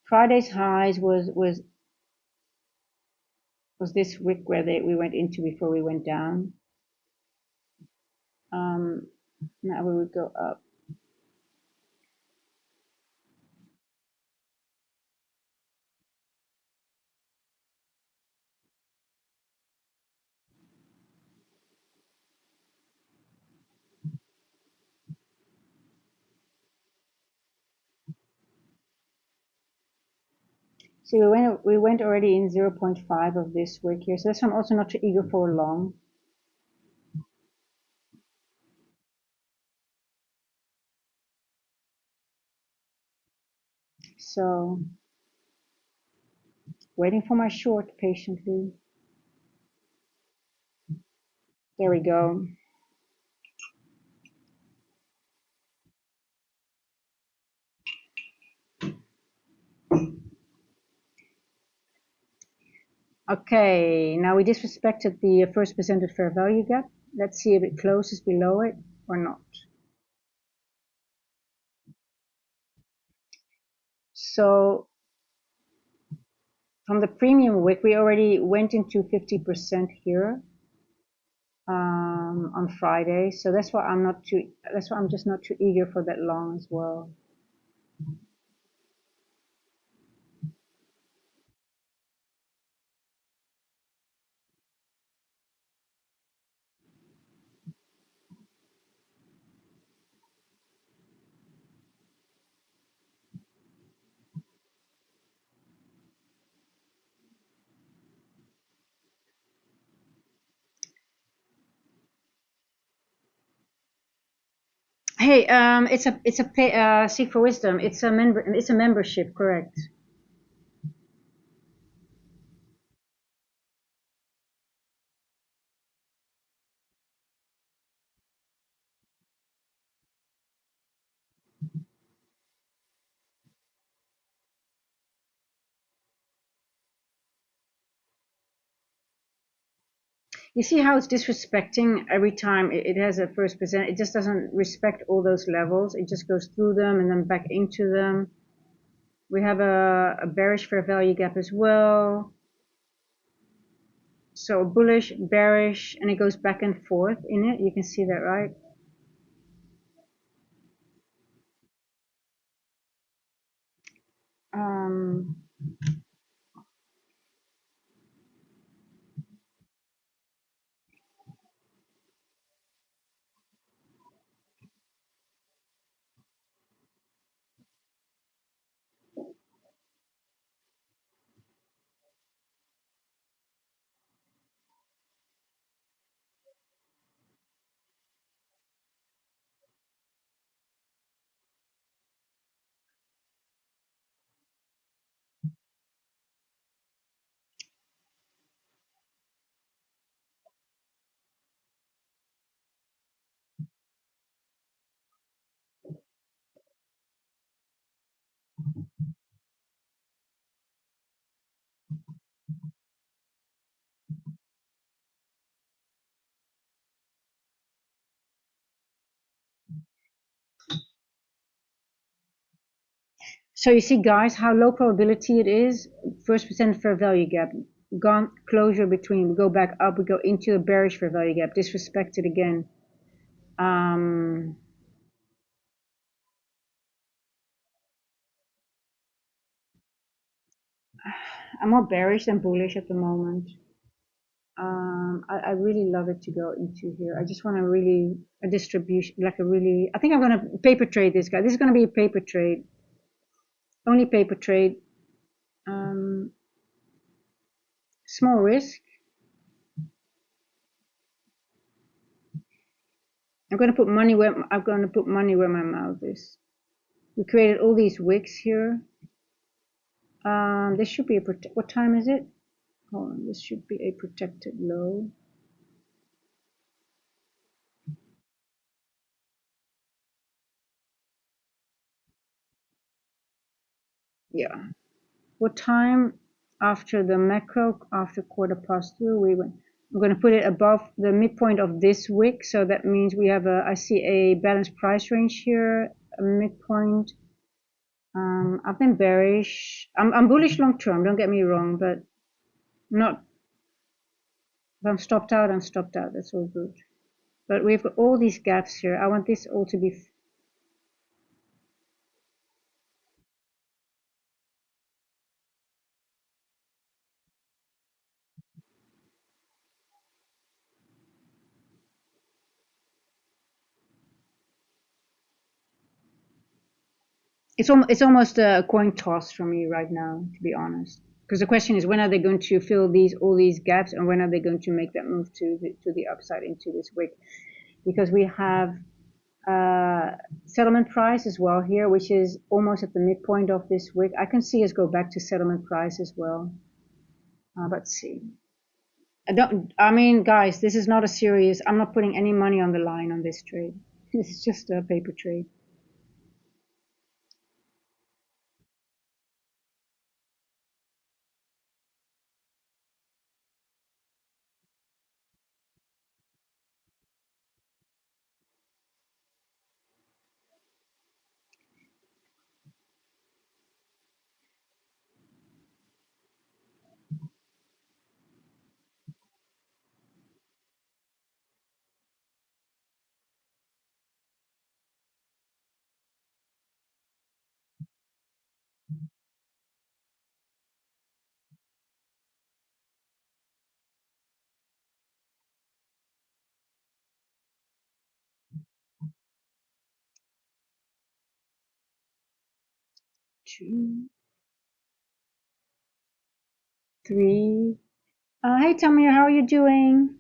Friday's highs was this wick where we went into before we went down. Now we would go up. See, we went already in 0.5 of this wick here, so that's why I'm also not too eager for long. So waiting for my short patiently. There we go. Okay, now we disrespected the first presented fair value gap. Let's see if it closes below it or not. So from the premium wick, we already went into 50% here on Friday. So that's why I'm just not too eager for that long as well. Hey, it's a pay, seek for wisdom. It's a membership, correct? You see how it's disrespecting every time it has a first present. It just doesn't respect all those levels. It just goes through them and then back into them. We have a bearish fair value gap as well. So bullish, bearish, and it goes back and forth in it. You can see that, right? Um, so you see, guys, how low probability it is. First percent fair value gap, gone closure between. We go back up, we go into a bearish fair value gap, disrespected again. I'm more bearish than bullish at the moment. I really love it to go into here. I just want to really a distribution, like a really. I think I'm gonna paper trade this guy. This is gonna be a paper trade, only paper trade. Um, Small risk. I'm gonna put money where my mouth is. We created all these wicks here. This should be a what time is it? Hold on, this should be a protected low. Yeah. What time after the macro, after quarter past through, I'm going to put it above the midpoint of this wick. So that means we have I see a balanced price range here, a midpoint. I've been bearish. I'm bullish long term, don't get me wrong, but not, if I'm stopped out, I'm stopped out. That's all good. But we've got all these gaps here. I want this all to be. It's almost a coin toss for me right now, to be honest. Because the question is, when are they going to fill all these gaps, and when are they going to make that move to the upside into this wick? Because we have settlement price as well here, which is almost at the midpoint of this wick. I can see us go back to settlement price as well. Let's see. I mean, guys, this is not a serious. I'm not putting any money on the line on this trade. This is just a paper trade. Two, three. Hey, Tamir, how are you doing?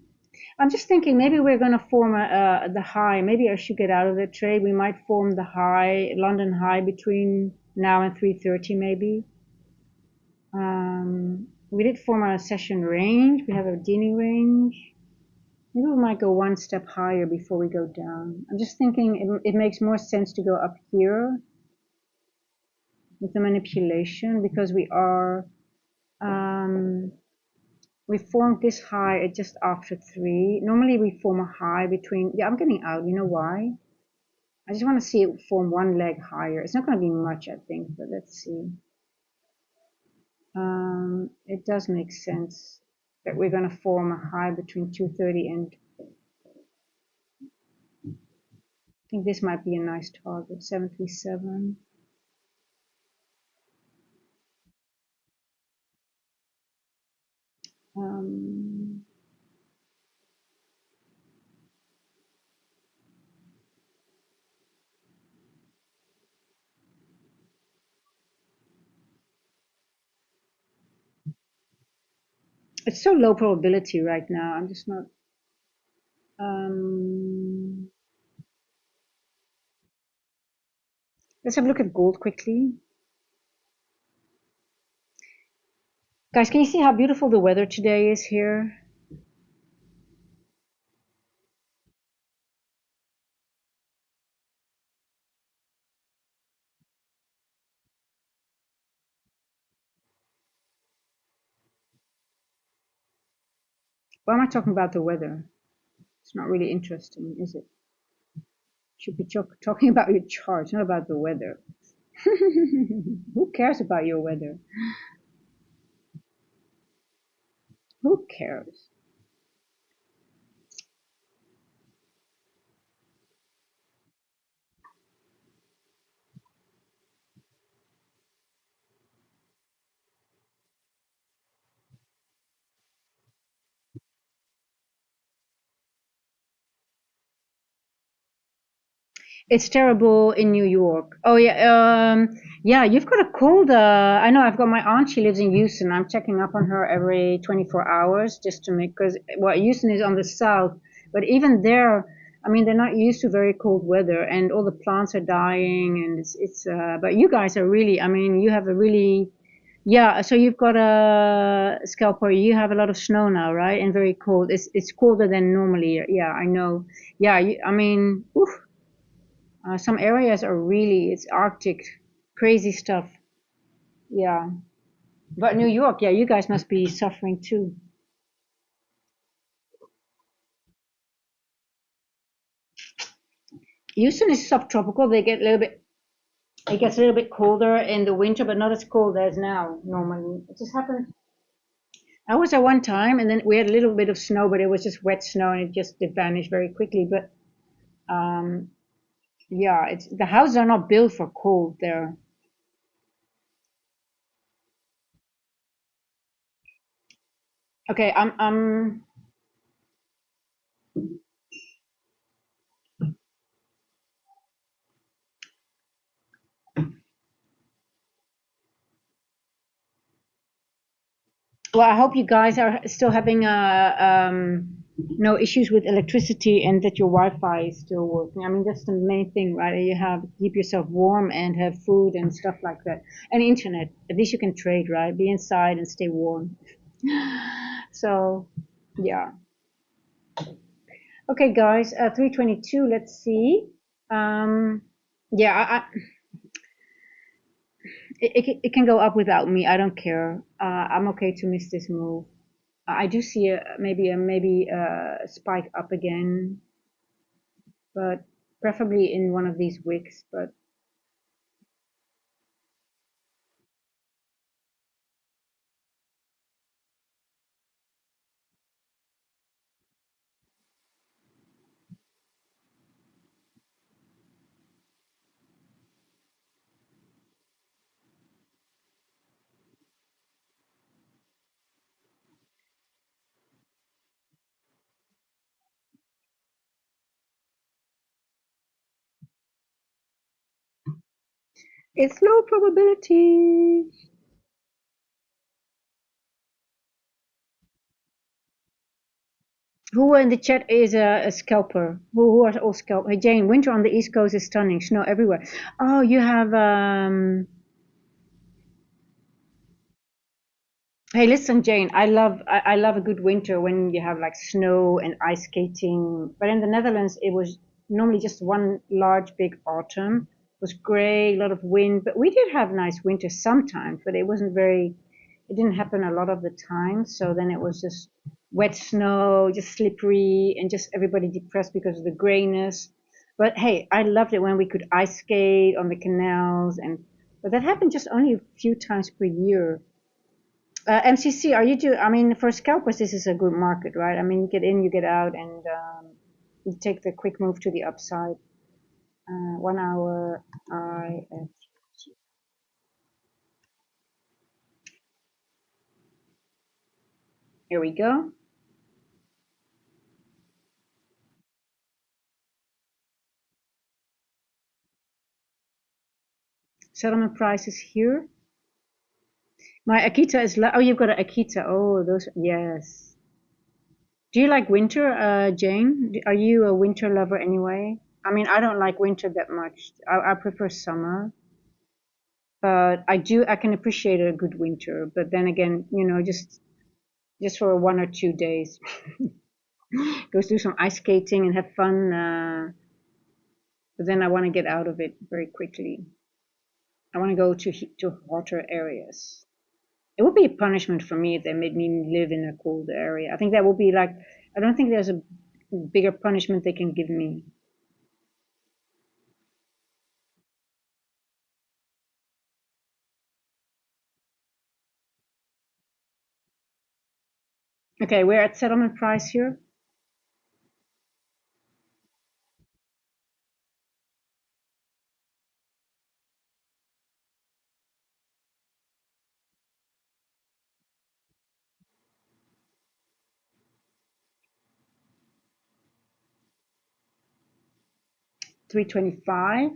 I'm just thinking maybe we're going to form the high. Maybe I should get out of the trade. We might form the high, London high between now and 3:30 maybe. We did form a session range. We have a Dini range. Maybe we might go one step higher before we go down. I'm just thinking it makes more sense to go up here with the manipulation because we formed this high at just after 3. Normally we form a high between, yeah, I'm getting out. You know why? I just want to see it form one leg higher. It's not going to be much, I think, but let's see. It does make sense that we're going to form a high between 230 and I think this might be a nice target, 737. Um, it's so low probability right now. I'm just not. Um, let's have a look at gold quickly. Guys, can you see how beautiful the weather today is here? Why am I talking about the weather? It's not really interesting, is it? Should be talking about your charts, not about the weather. Who cares about your weather? Who cares? It's terrible in New York. Oh yeah, yeah. You've got a cold. I know. I've got my aunt. She lives in Houston. I'm checking up on her every 24 hours just to make because well, Houston is on the south, but even there, I mean, they're not used to very cold weather, and all the plants are dying, and it's. But you guys are really. I mean, you have a really. Yeah. So you've got a scalper. You have a lot of snow now, right? And very cold. It's colder than normally. Yeah, I know. Yeah. I mean. Oof, some areas are really, it's Arctic, crazy stuff. Yeah. But New York, yeah, you guys must be suffering too. Houston is subtropical. They get a little bit, it gets a little bit colder in the winter, but not as cold as now normally. It just happened. I was there one time and then we had a little bit of snow, but it was just wet snow and it just did vanish very quickly. But um, yeah, it's the houses are not built for cold there. Okay, I'm well, I hope you guys are still having no issues with electricity and that your Wi-Fi is still working. I mean, that's the main thing, right? You have to keep yourself warm and have food and stuff like that. And internet, at least you can trade, right? Be inside and stay warm. So, yeah. Okay, guys, 322, let's see. Um, yeah, it can go up without me. I don't care. I'm okay to miss this move. I do see maybe a spike up again, but preferably in one of these wicks. But it's low probability. Who in the chat is a scalper? Who are all scalp? Hey Jane, winter on the East Coast is stunning. Snow everywhere. Oh, you have Hey, listen, Jane. I love a good winter when you have like snow and ice skating. But in the Netherlands, it was normally just one large big autumn. It was gray, a lot of wind, but we did have nice winters sometimes. But it wasn't very. It didn't happen a lot of the time. So then it was just wet snow, just slippery, and just everybody depressed because of the grayness. But hey, I loved it when we could ice skate on the canals, and but that happened just only a few times per year. MCC, are you do? I mean, for scalpers, this is a good market, right? I mean, you get in, you get out, and you take the quick move to the upside. 1 hour IF. Here we go. Settlement price is here. My Akita is. Oh, you've got an Akita. Oh, those. Yes. Do you like winter, Jane? Are you a winter lover anyway? I mean, I don't like winter that much. I prefer summer, but I do. I can appreciate a good winter. But then again, just for 1 or 2 days, go do some ice skating and have fun. But then I want to get out of it very quickly. I want to go to hotter areas. It would be a punishment for me if they made me live in a cold area. I think that would be like. I don't think there's a bigger punishment they can give me. Okay, we're at settlement price here. 325.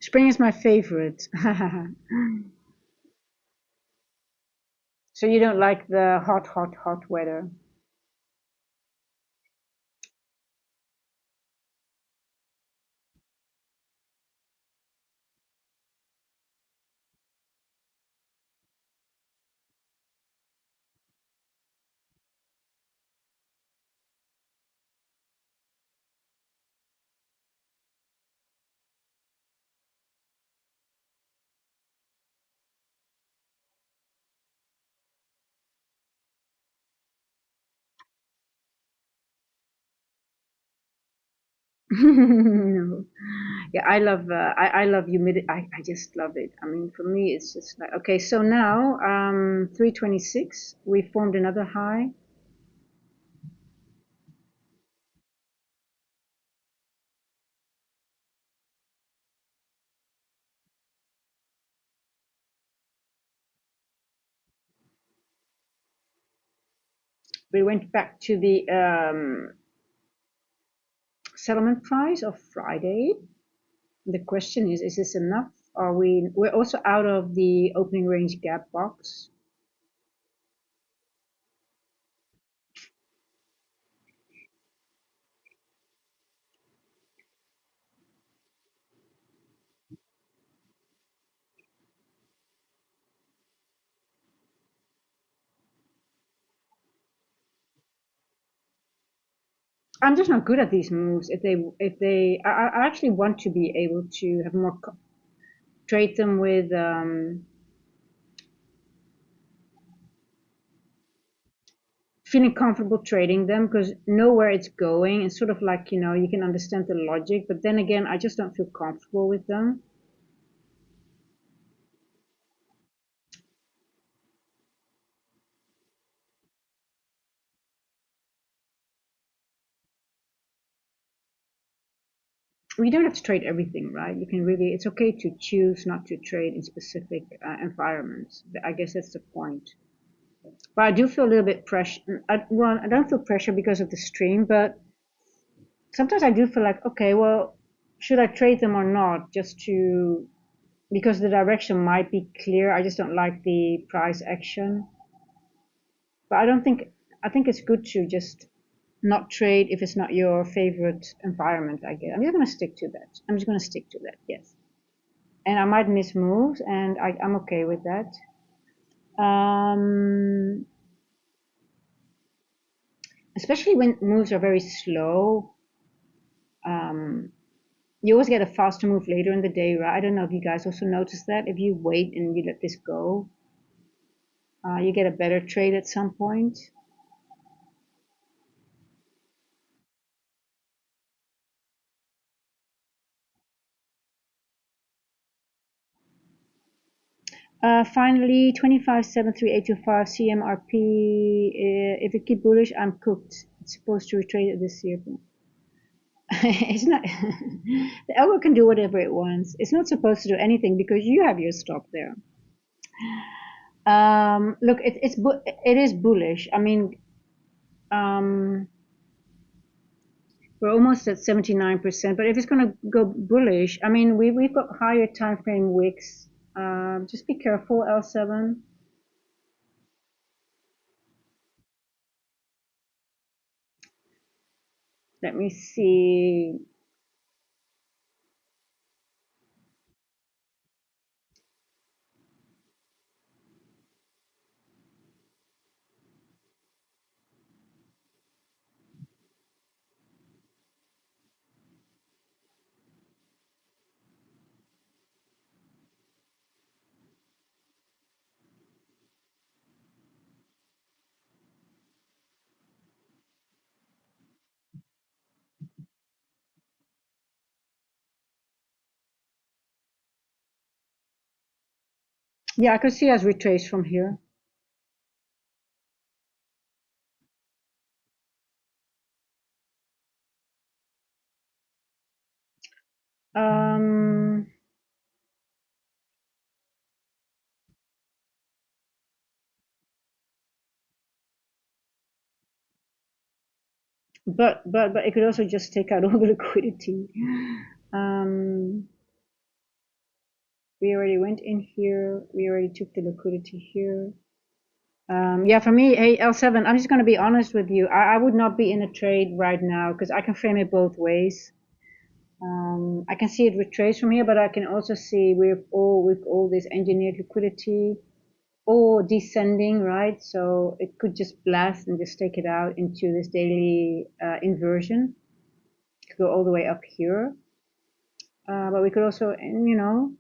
Spring is my favorite. So you don't like the hot, hot, hot weather. No. Yeah, I love humidity. I just love it. I mean, for me, it's just like okay. So now 326. We formed another high. We went back to the settlement price of Friday. The question is this enough? We're also out of the opening range gap box. I'm just not good at these moves. I actually want to be able to have more trade them with feeling comfortable trading them because know where it's going and sort of like you can understand the logic. But then again, I just don't feel comfortable with them. We don't have to trade everything, right? You can really. It's okay to choose not to trade in specific environments. I guess that's the point. But I do feel a little bit pressure. Well, I don't feel pressure because of the stream, but sometimes I do feel like, okay, well, should I trade them or not? Just to because the direction might be clear. I just don't like the price action. But I don't think I think it's good to just not trade if it's not your favorite environment. I guess I'm just gonna stick to that. I'm just gonna stick to that. Yes, and I might miss moves, and I'm okay with that. Um, Especially when moves are very slow. Um, you always get a faster move later in the day, right? I don't know if you guys also notice that. If you wait and you let this go, you get a better trade at some point. Finally, 25.73825 CMRP. If it keep bullish, I'm cooked. It's supposed to retrace it this year. It's not. The algo can do whatever it wants. It's not supposed to do anything because you have your stop there. Look, it is bullish. I mean, um, we're almost at 79%. But if it's going to go bullish, I mean, we've got higher time frame wicks. Just be careful, L7. Let me see. Yeah, I could see us retrace from here. Um, but it could also just take out all the liquidity. Um, we already went in here. We already took the liquidity here. Yeah, for me, hey, L7, I'm just going to be honest with you. I would not be in a trade right now because I can frame it both ways. I can see it retrace from here, but I can also see with all this engineered liquidity or descending, right? So it could just blast and just take it out into this daily inversion. It could go all the way up here. But we could also,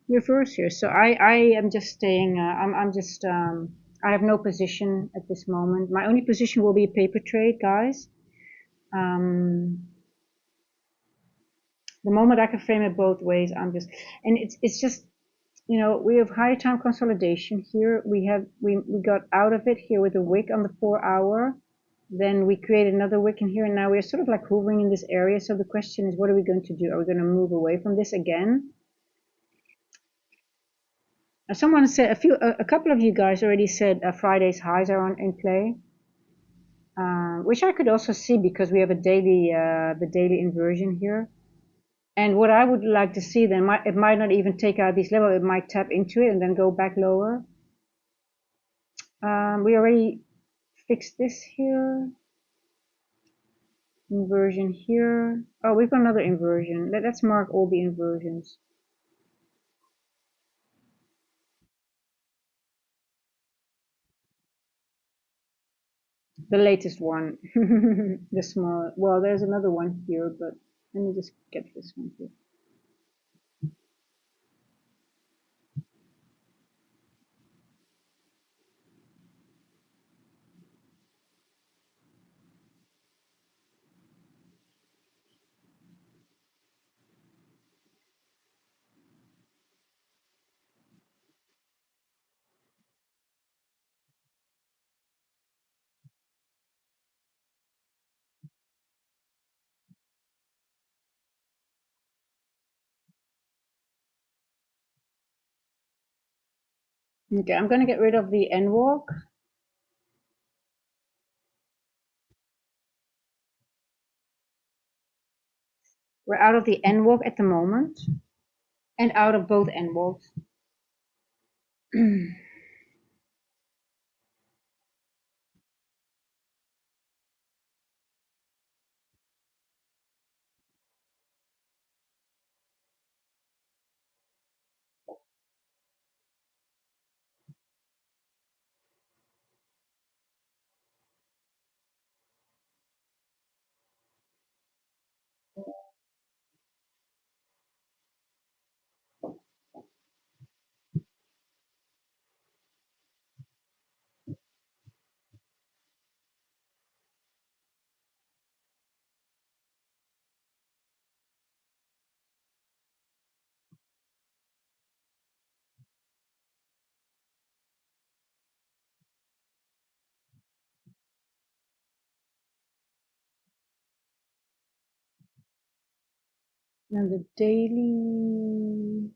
reverse here. So I am just staying. I'm just. I have no position at this moment. My only position will be a paper trade, guys. Um, the moment I can frame it both ways, I'm just. And it's just, we have higher time consolidation here. We got out of it here with a wick on the 4 hour. Then we create another wick in here, and now we're sort of like hovering in this area. So the question is, what are we going to do? Are we going to move away from this again? Someone said a couple of you guys already said Friday's highs are in play, which I could also see because we have the daily inversion here. And what I would like to see then, it might not even take out these levels, it might tap into it and then go back lower. We already fixed this here. Inversion here. Oh, we've got another inversion. Let's mark all the inversions. The latest one. The small. Well, there's another one here, but let me just get this one here. Okay, I'm going to get rid of the N walk. We're out of the N walk at the moment and out of both N walks. And the daily.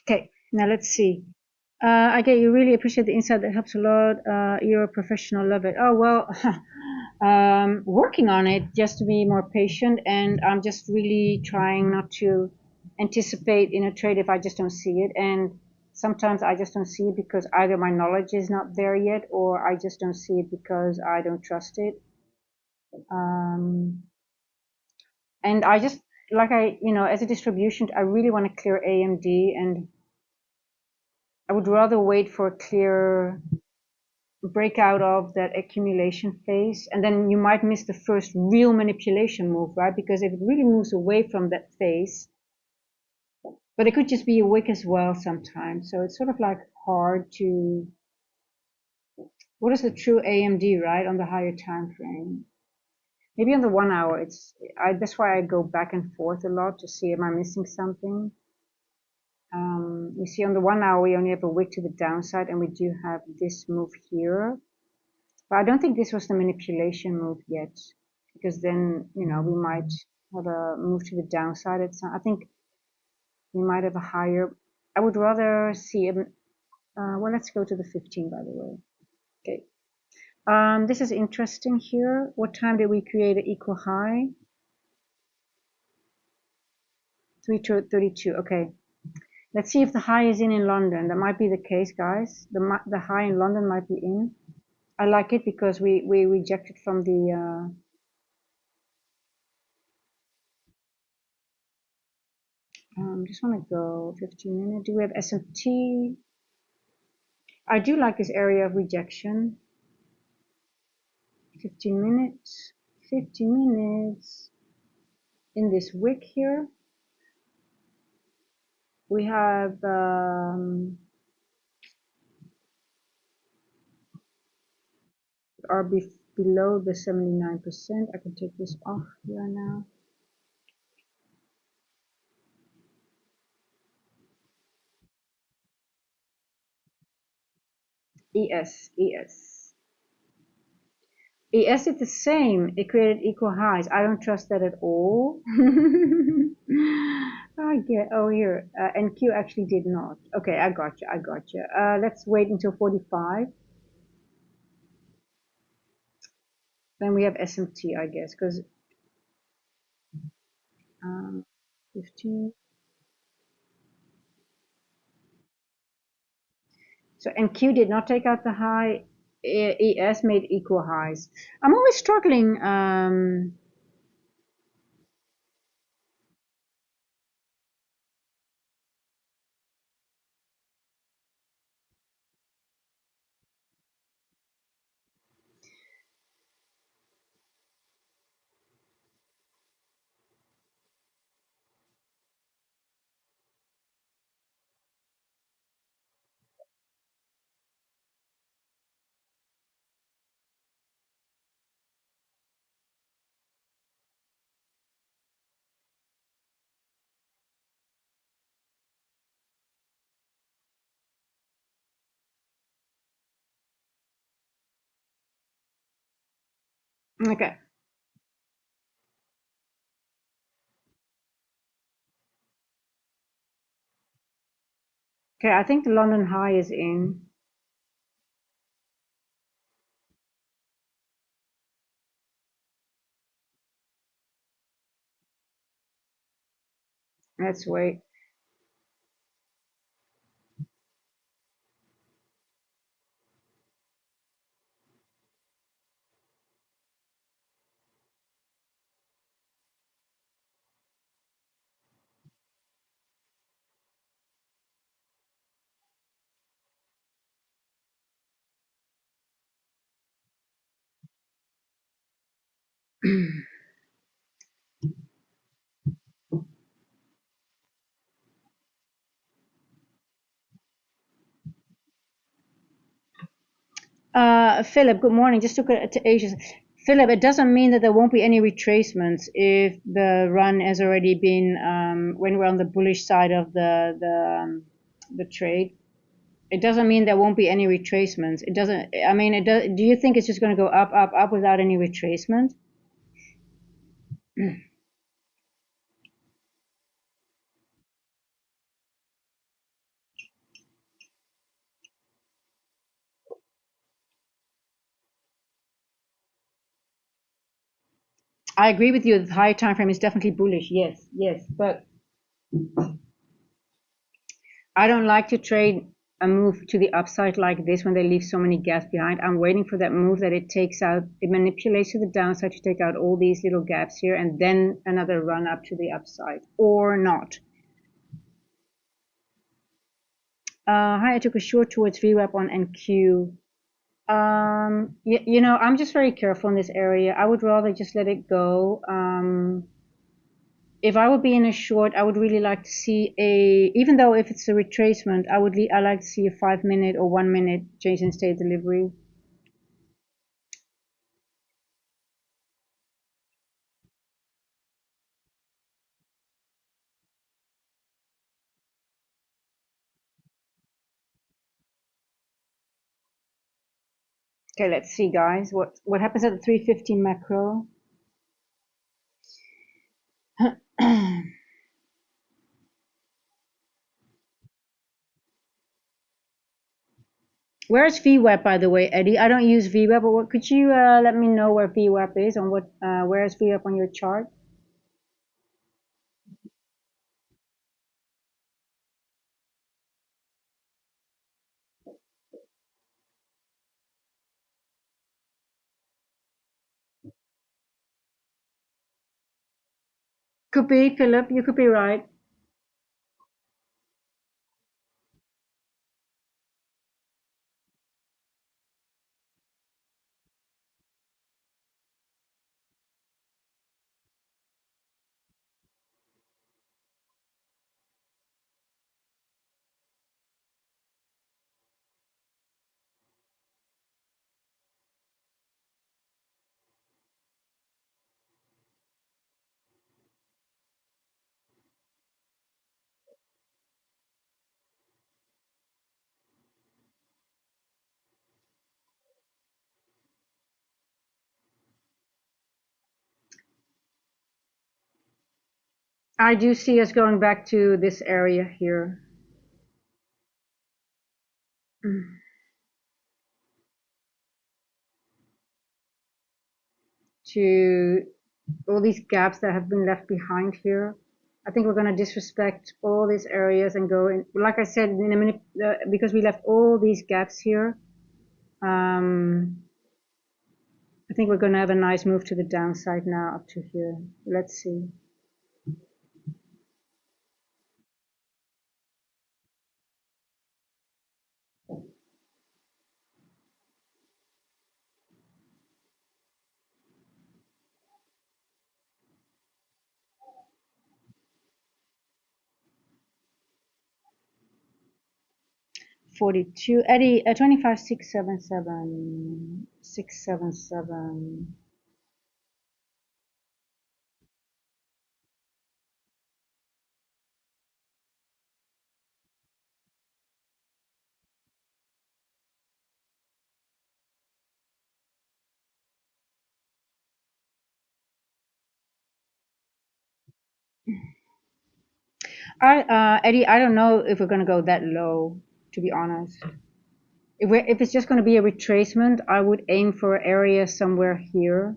Okay, now let's see. I get you really appreciate the insight. That helps a lot. You're a professional, love it. Oh well, working on it just to be more patient, and I'm just really trying not to anticipate in a trade if I just don't see it. And sometimes I just don't see it because either my knowledge is not there yet, or I just don't see it because I don't trust it. Um, and I just like as a distribution, I really want to clear AMD, and I would rather wait for a clear break out of that accumulation phase, and then you might miss the first real manipulation move, right? Because if it really moves away from that phase, but it could just be a wick as well sometimes. So it's sort of like hard to what is the true AMD, right, on the higher time frame? Maybe on the 1 hour, that's why I go back and forth a lot to see am I missing something. You see, on the 1 hour, we only have a wick to the downside, and we do have this move here. But I don't think this was the manipulation move yet, because then, we might have a move to the downside. I think we might have a higher. I would rather see, well, let's go to the 15, by the way. Okay. This is interesting here. What time did we create an equal high? 3:32. Okay. Let's see if the high is in London. That might be the case, guys. The high in London might be in. I like it because we rejected from the just want to go 15 minutes. Do we have SMT? I do like this area of rejection. 15 minutes. 15 minutes. In this wick here, we have are below the 79%. I can take this off here now. ES, ES. ES did the same. It created equal highs. I don't trust that at all. I get, oh here, and Q actually did not. Okay, I got you, I got you. Let's wait until 45. Then we have SMT, I guess, because 15. So, and Q did not take out the high. ES made equal highs. I'm always struggling. Okay. Okay, I think the London high is in. Let's wait. Philip, good morning. Just took it to Asia. Philip, it doesn't mean that there won't be any retracements if the run has already been when we're on the bullish side of the trade. It doesn't mean there won't be any retracements. It doesn't. I mean, it does. Do you think it's just going to go up, up, up without any retracement? I agree with you. The higher time frame is definitely bullish. Yes, yes, but I don't like to trade a move to the upside like this when they leave so many gaps behind. I'm waiting for that move that it takes out, it manipulates to the downside to take out all these little gaps here, and then another run up to the upside, or not. Hi, I took a short towards VWAP on NQ. I'm just very careful in this area. I would rather just let it go. If I would be in a short, I would really like to see even though if it's a retracement, I like to see a 5 minute or 1 minute change in state delivery. Okay, let's see, guys. What happens at the 315 macro? Where's VWAP, by the way, Eddie? I don't use VWAP, but could you let me know where VWAP is on where's VWAP on your chart? Could be, Philip. You could be right. I do see us going back to this area here. To all these gaps that have been left behind here. I think we're going to disrespect all these areas and go in. Like I said, in a minute, because we left all these gaps here, I think we're going to have a nice move to the downside now up to here. Let's see. $42, Eddie, 25, 677, 677. Eddie, I don't know if we're going to go that low, to be honest. If it's just going to be a retracement, I would aim for an area somewhere here.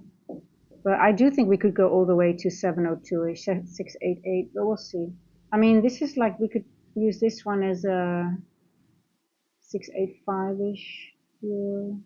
But I do think we could go all the way to 702-ish, 688, but we'll see. I mean, this is like we could use this one as a 685-ish here.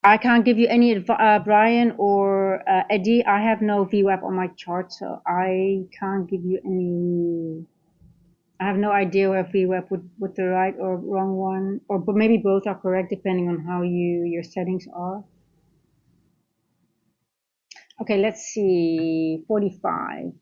I can't give you any Brian or Eddie. I have no VWAP on my chart, so I can't give you any. I have no idea where VWAP would the right or wrong one, or but maybe both are correct depending on how your settings are. Okay, let's see. 45.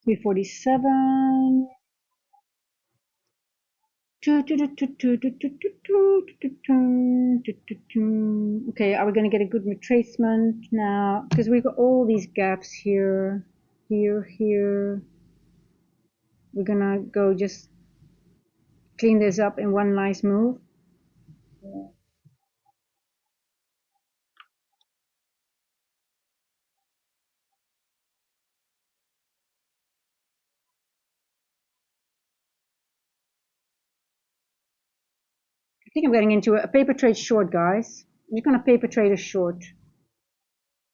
Three 47. Okay, are we going to get a good retracement now? Because we've got all these gaps here, here, here. We're going to go just clean this up in one nice move. I think I'm getting into a paper trade short, guys. I'm just going to paper trade a short.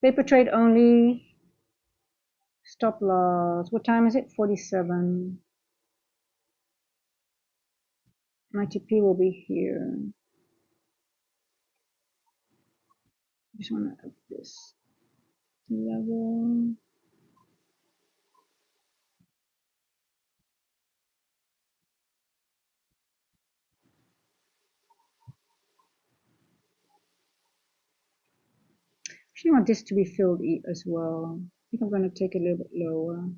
Paper trade only. Stop loss. What time is it? 47. My TP will be here. Just want to up this level. Actually, I want this to be filled as well. I think I'm going to take it a little bit lower.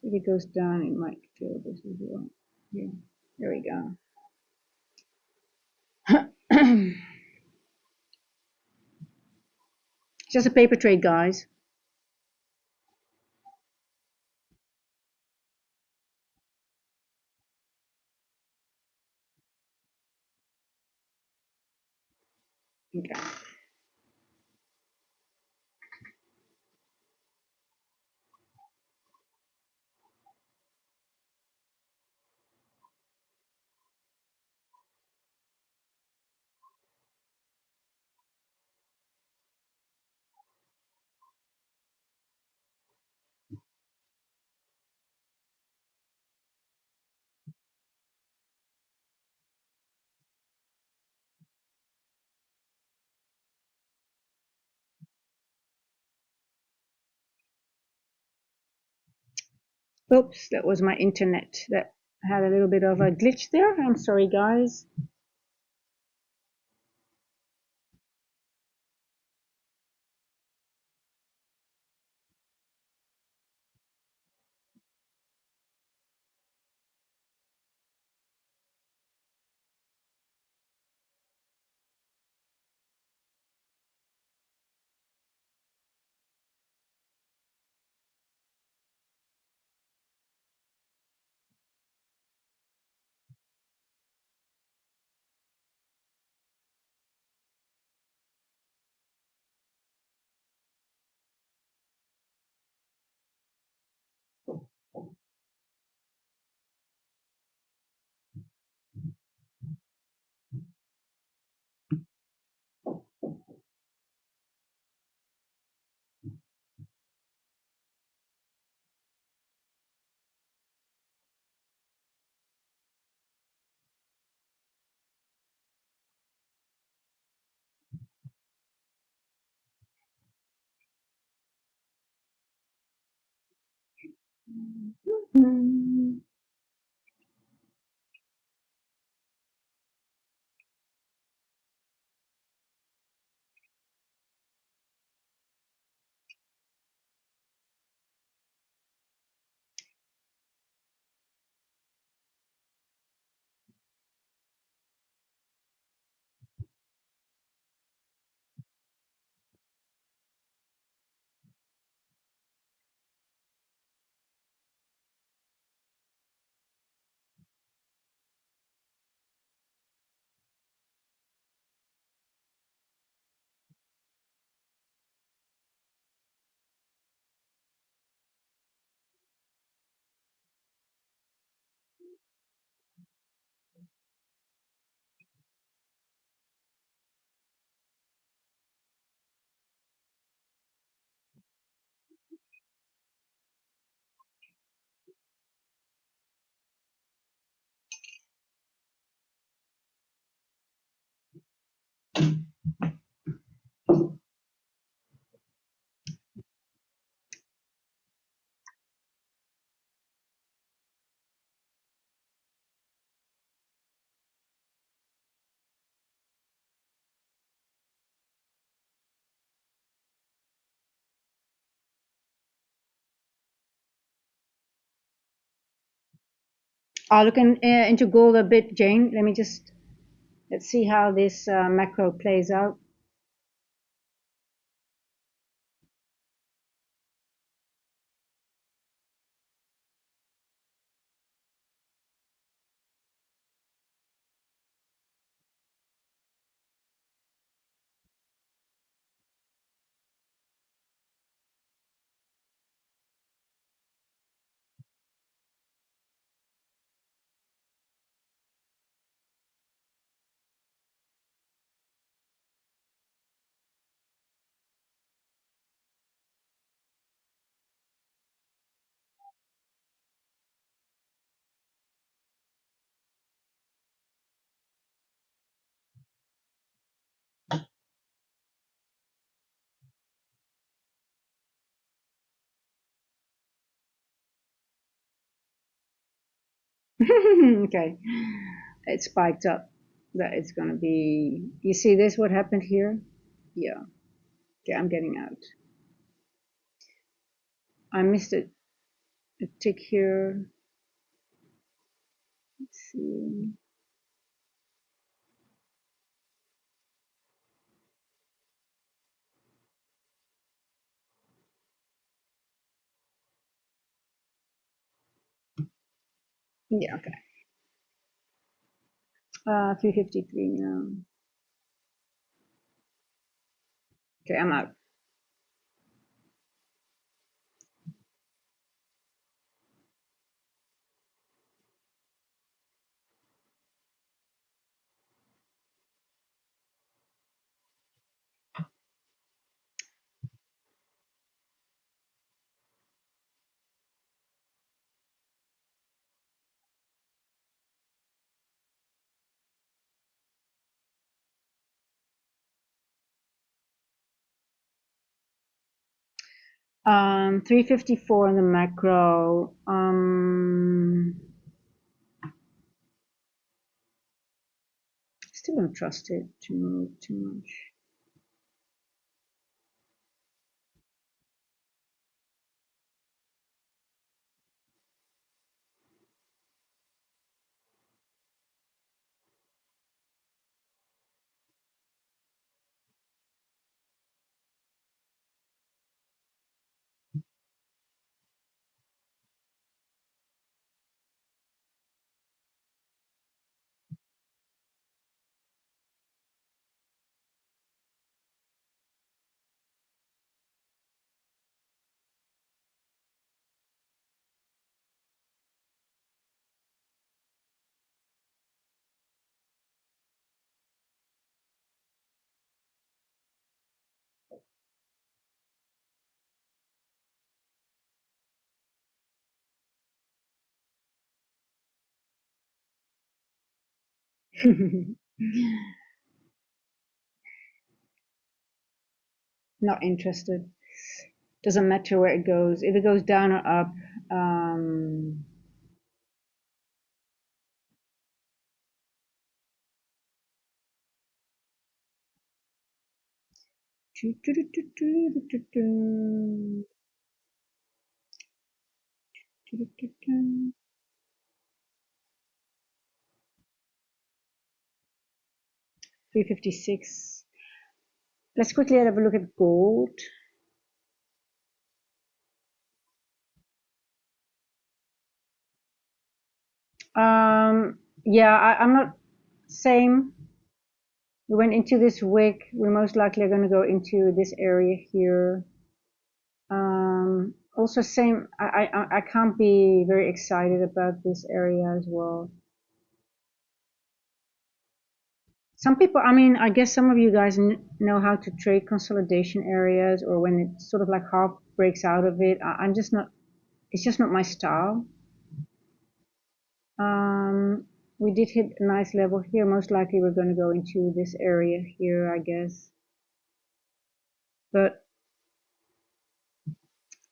So if it goes down, it might fill this as well. Yeah, there we go. Just a paper trade, guys. Okay. Oops, that was my internet that had a little bit of a glitch there. I'm sorry, guys. Hmm. I'll look into gold a bit, Jane. Let's see how this macro plays out. Okay, it spiked up. That it's gonna be. You see this? What happened here? Yeah. Okay, I'm getting out. I missed a tick here. Let's see. Yeah. Okay. 353 now. Okay, I'm out. 354 on the macro. Still don't trust it to move too much. Not interested. Doesn't matter where it goes. If it goes down or up, 356. Let's quickly have a look at gold. Yeah, I'm not same. We went into this wick. We most likely are going to go into this area here. Also same. I can't be very excited about this area as well. Some people, I mean, I guess some of you guys know how to trade consolidation areas, or when it sort of like half breaks out of it. I'm just not. It's just not my style. We did hit a nice level here. Most likely we're going to go into this area here, I guess. But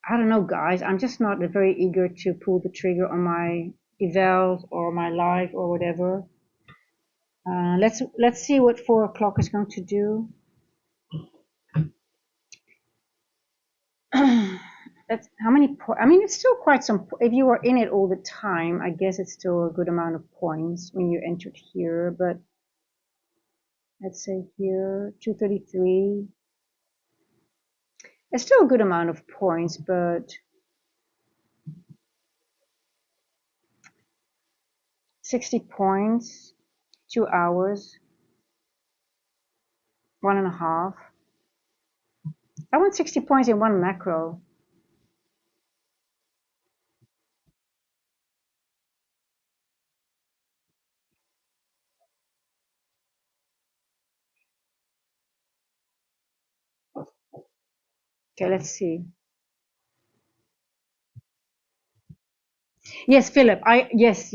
I don't know, guys. I'm just not very eager to pull the trigger on my evals or my live or whatever. Let's see what 4 o'clock is going to do. That's how many I mean, it's still quite some. If you were in it all the time, I guess it's still a good amount of points when you entered here. But let's say here 233. It's still a good amount of points, but 60 points, 2 hours, 1.5. I want 60 points in one macro. Okay, let's see. Yes, Philip. Yes.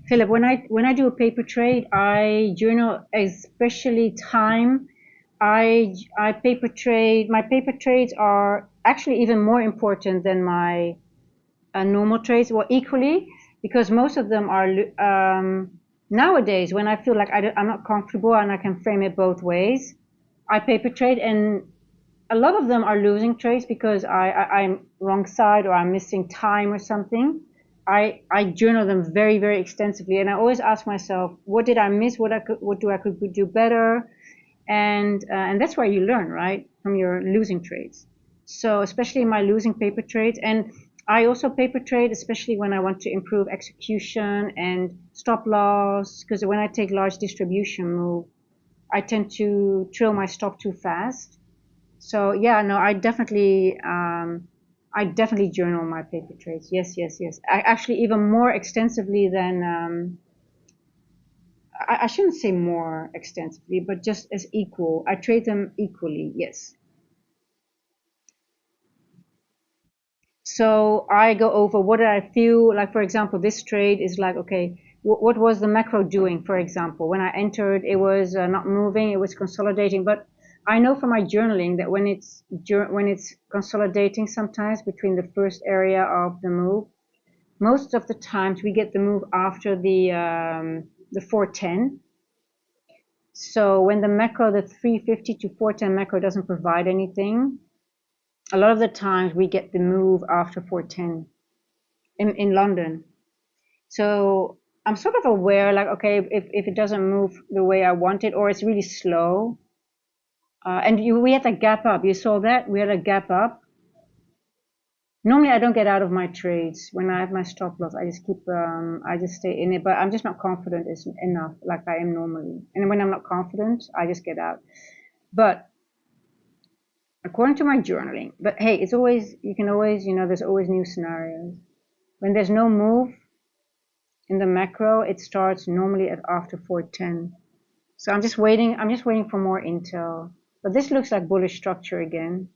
Philip, when I do a paper trade, I journal, especially time. I paper trade. My paper trades are actually even more important than my normal trades, well, equally, because most of them are nowadays when I feel like I'm not comfortable and I can frame it both ways, I paper trade, and a lot of them are losing trades because I'm wrong side or I'm missing time or something. I journal them very, very extensively, and I always ask myself, what did I miss? What do I could do better? And that's where you learn, right, from your losing trades. So especially my losing paper trades, and I also paper trade, especially when I want to improve execution and stop loss, because when I take large distribution move, I tend to trail my stop too fast. So yeah, no, I definitely journal my paper trades. Yes. Actually, even more extensively than I shouldn't say more extensively, but just as equal. I trade them equally. Yes. So I go over what I feel like. For example, this trade is like, okay, what was the macro doing? For example, when I entered, it was not moving, it was consolidating. But I know from my journaling that when it's consolidating, sometimes between the first area of the move, most of the times we get the move after the 410. So when the macro, the 350 to 410 macro doesn't provide anything, a lot of the times we get the move after 410 in London. So I'm sort of aware, like, okay, if it doesn't move the way I want it, or it's really slow, we had a gap up. You saw that? We had a gap up. Normally, I don't get out of my trades. When I have my stop loss, I just stay in it, but I'm just not confident it's enough like I am normally. And when I'm not confident, I just get out. But according to my journaling, but hey, it's always, you can always, there's always new scenarios. When there's no move in the macro, it starts normally at after 410. So I'm just waiting for more intel. But this looks like bullish structure again.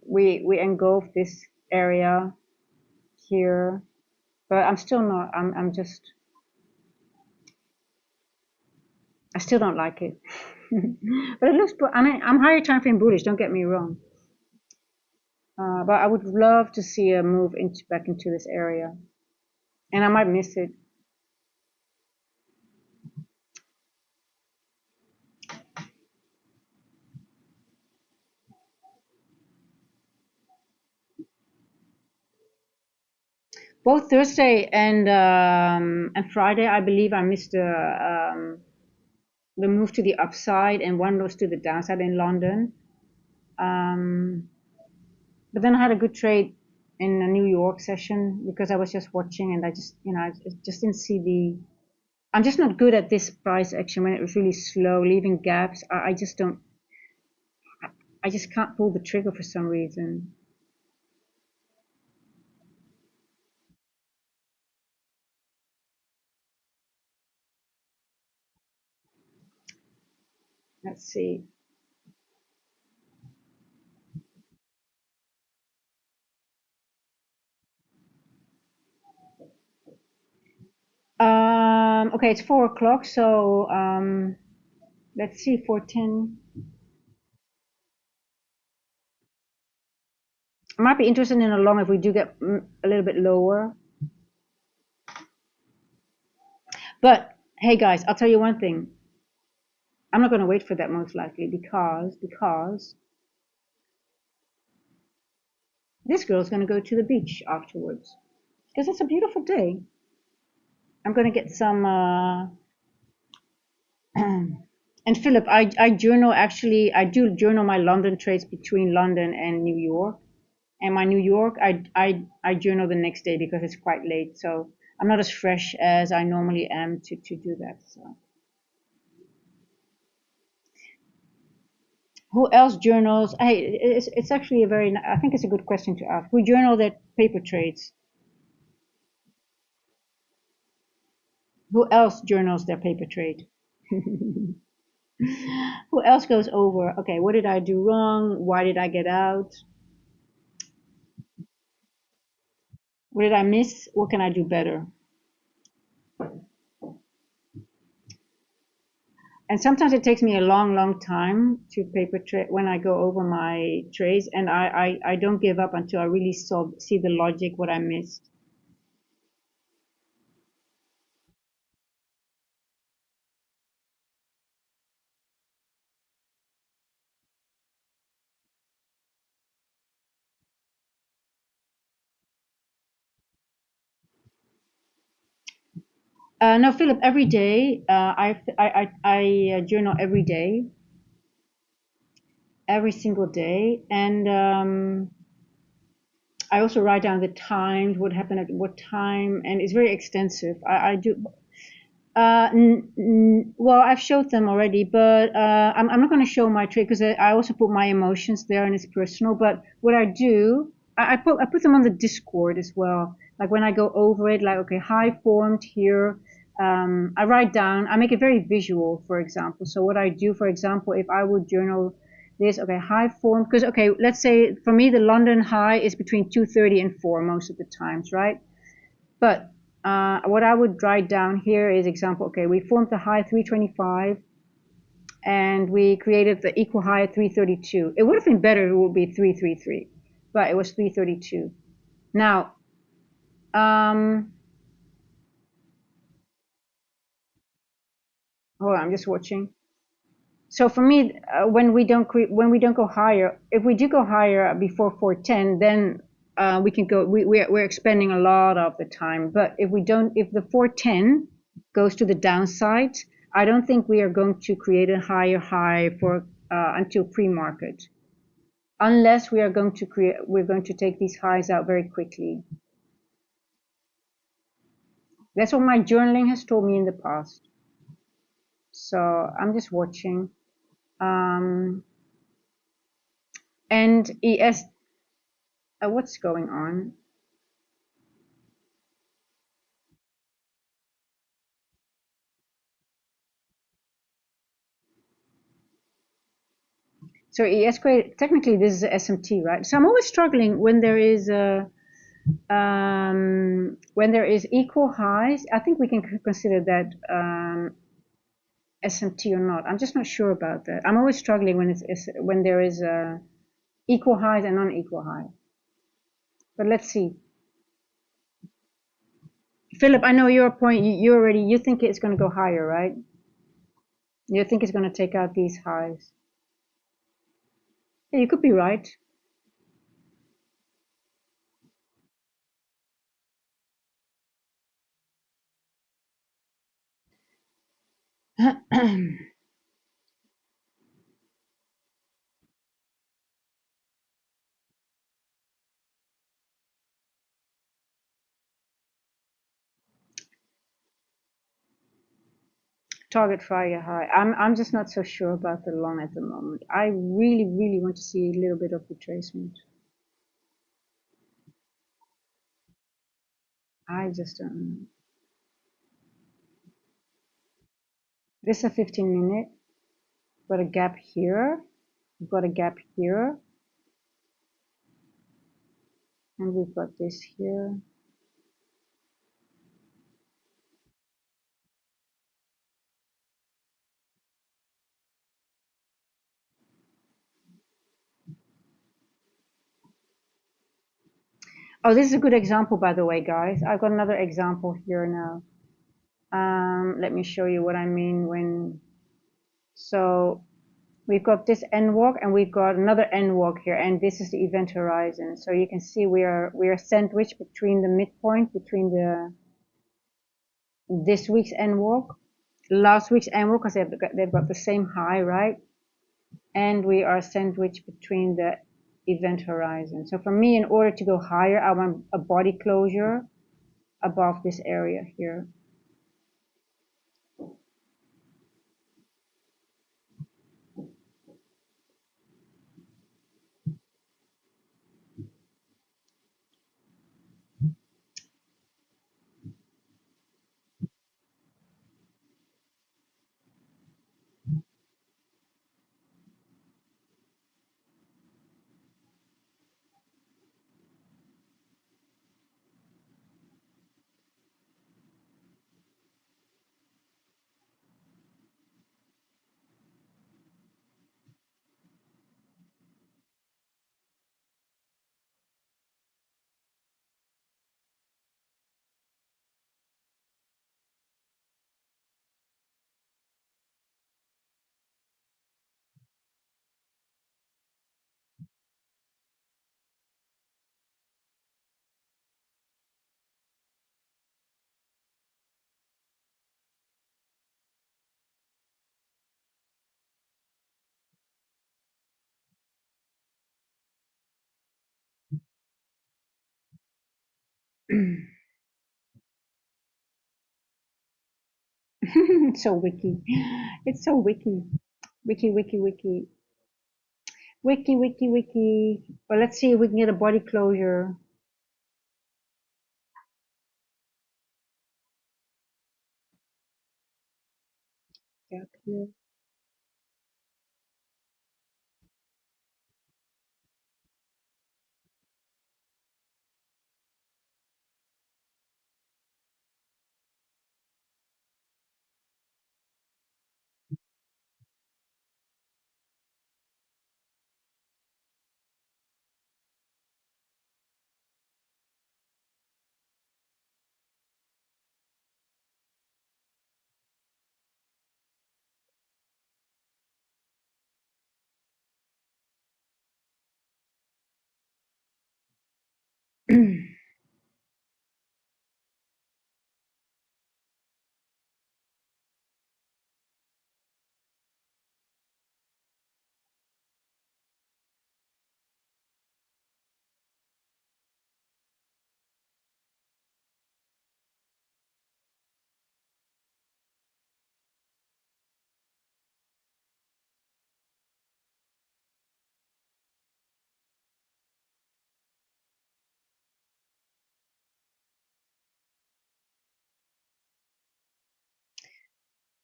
We engulf this area here, but I'm still not, I still don't like it. But it looks, I mean, I'm higher time frame bullish, don't get me wrong. But I would love to see a move back into this area, and I might miss it. Both Thursday and Friday, I believe I missed the move to the upside, and one was to the downside in London. Um, but then I had a good trade in a New York session because I was just watching, and I just, I just didn't see the. I'm just not good at this price action when it was really slow, leaving gaps. I just don't. I just can't pull the trigger for some reason. Let's see. Okay, it's 4 o'clock, so let's see, 4:10. I might be interested in a long if we do get a little bit lower. But hey, guys, I'll tell you one thing. I'm not going to wait for that most likely because this girl's going to go to the beach afterwards because it's a beautiful day. I'm going to get some. And Philip, I journal actually. I do journal my London trades between London and New York. And my New York, I journal the next day because it's quite late. So I'm not as fresh as I normally am to do that. So who else journals? Hey, it's actually a very. I think it's a good question to ask. Who journal their paper trades? Who else journals their paper trade? Who else goes over? Okay, what did I do wrong? Why did I get out? What did I miss? What can I do better? And sometimes it takes me a long time to paper trade when I go over my trades, and I don't give up until I really see the logic what I missed. No, Philip, every day I journal every day, every single day, and I also write down the times, what happened at what time, and it's very extensive. I do. Well, I've showed them already, but I'm not going to show my trade because I also put my emotions there and it's personal. But what I do, I put them on the Discord as well. Like when I go over it, like okay, high formed here. I write down. I make it very visual, for example. So what I do, for example, if I would journal this, okay, high form, because okay, let's say for me the London high is between 2:30 and 4 most of the times, right? But what I would write down here is example, okay, we formed the high 325 and we created the equal high at 332. It would have been better if it would be 333, but it was 332. Now, hold on, I'm just watching. So for me, when we don't go higher, if we do go higher before 410, then we can go. We're expending a lot of the time. But if we don't, if the 410 goes to the downside, I don't think we are going to create a higher high for until pre-market, unless we are going to create. We're going to take these highs out very quickly. That's what my journaling has told me in the past. So I'm just watching. Um, and ES what's going on? So ES technically this is a SMT, right? So I'm always struggling when there is equal highs. I think we can consider that SMT or not. I'm just not sure about that. I'm always struggling when there is equal highs and non-equal high. But let's see. Philip, I know your point. You think it's going to go higher, right? You think it's going to take out these highs. Yeah, you could be right. Target fire high. I'm just not so sure about the long at the moment. I really want to see a little bit of retracement. I just don't know. This is a 15 minute. Got a gap here. We've got a gap here. And we've got this here. Oh, this is a good example, by the way, guys. I've got another example here now. Let me show you what I mean when. So we've got this N walk and we've got another N walk here, and this is the event horizon. So you can see we are sandwiched between the midpoint between the this week's N walk, last week's N walk, because they've got the same high, right? And we are sandwiched between the event horizon. So for me, in order to go higher, I want a body closure above this area here. It's so wiki. It's so wiki. Wiki, wiki, wiki. Wiki, wiki, wiki. Well, let's see if we can get a body closure. Gap here.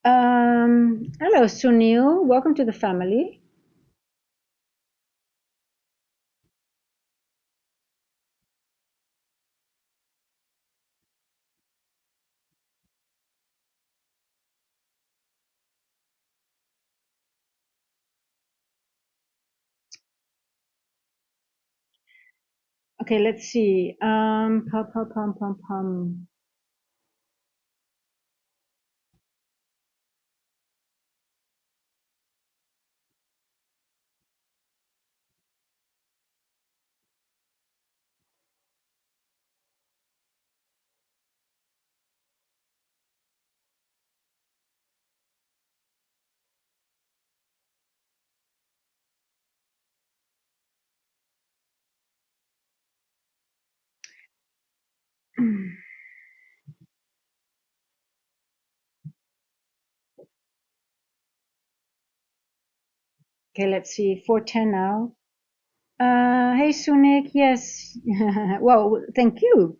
Hello, Sunil. Welcome to the family. Okay, let's see. Pum, pum, pum, pum, pum. Okay, let's see. 410 now. Hey, Sunik. Yes. Well, thank you.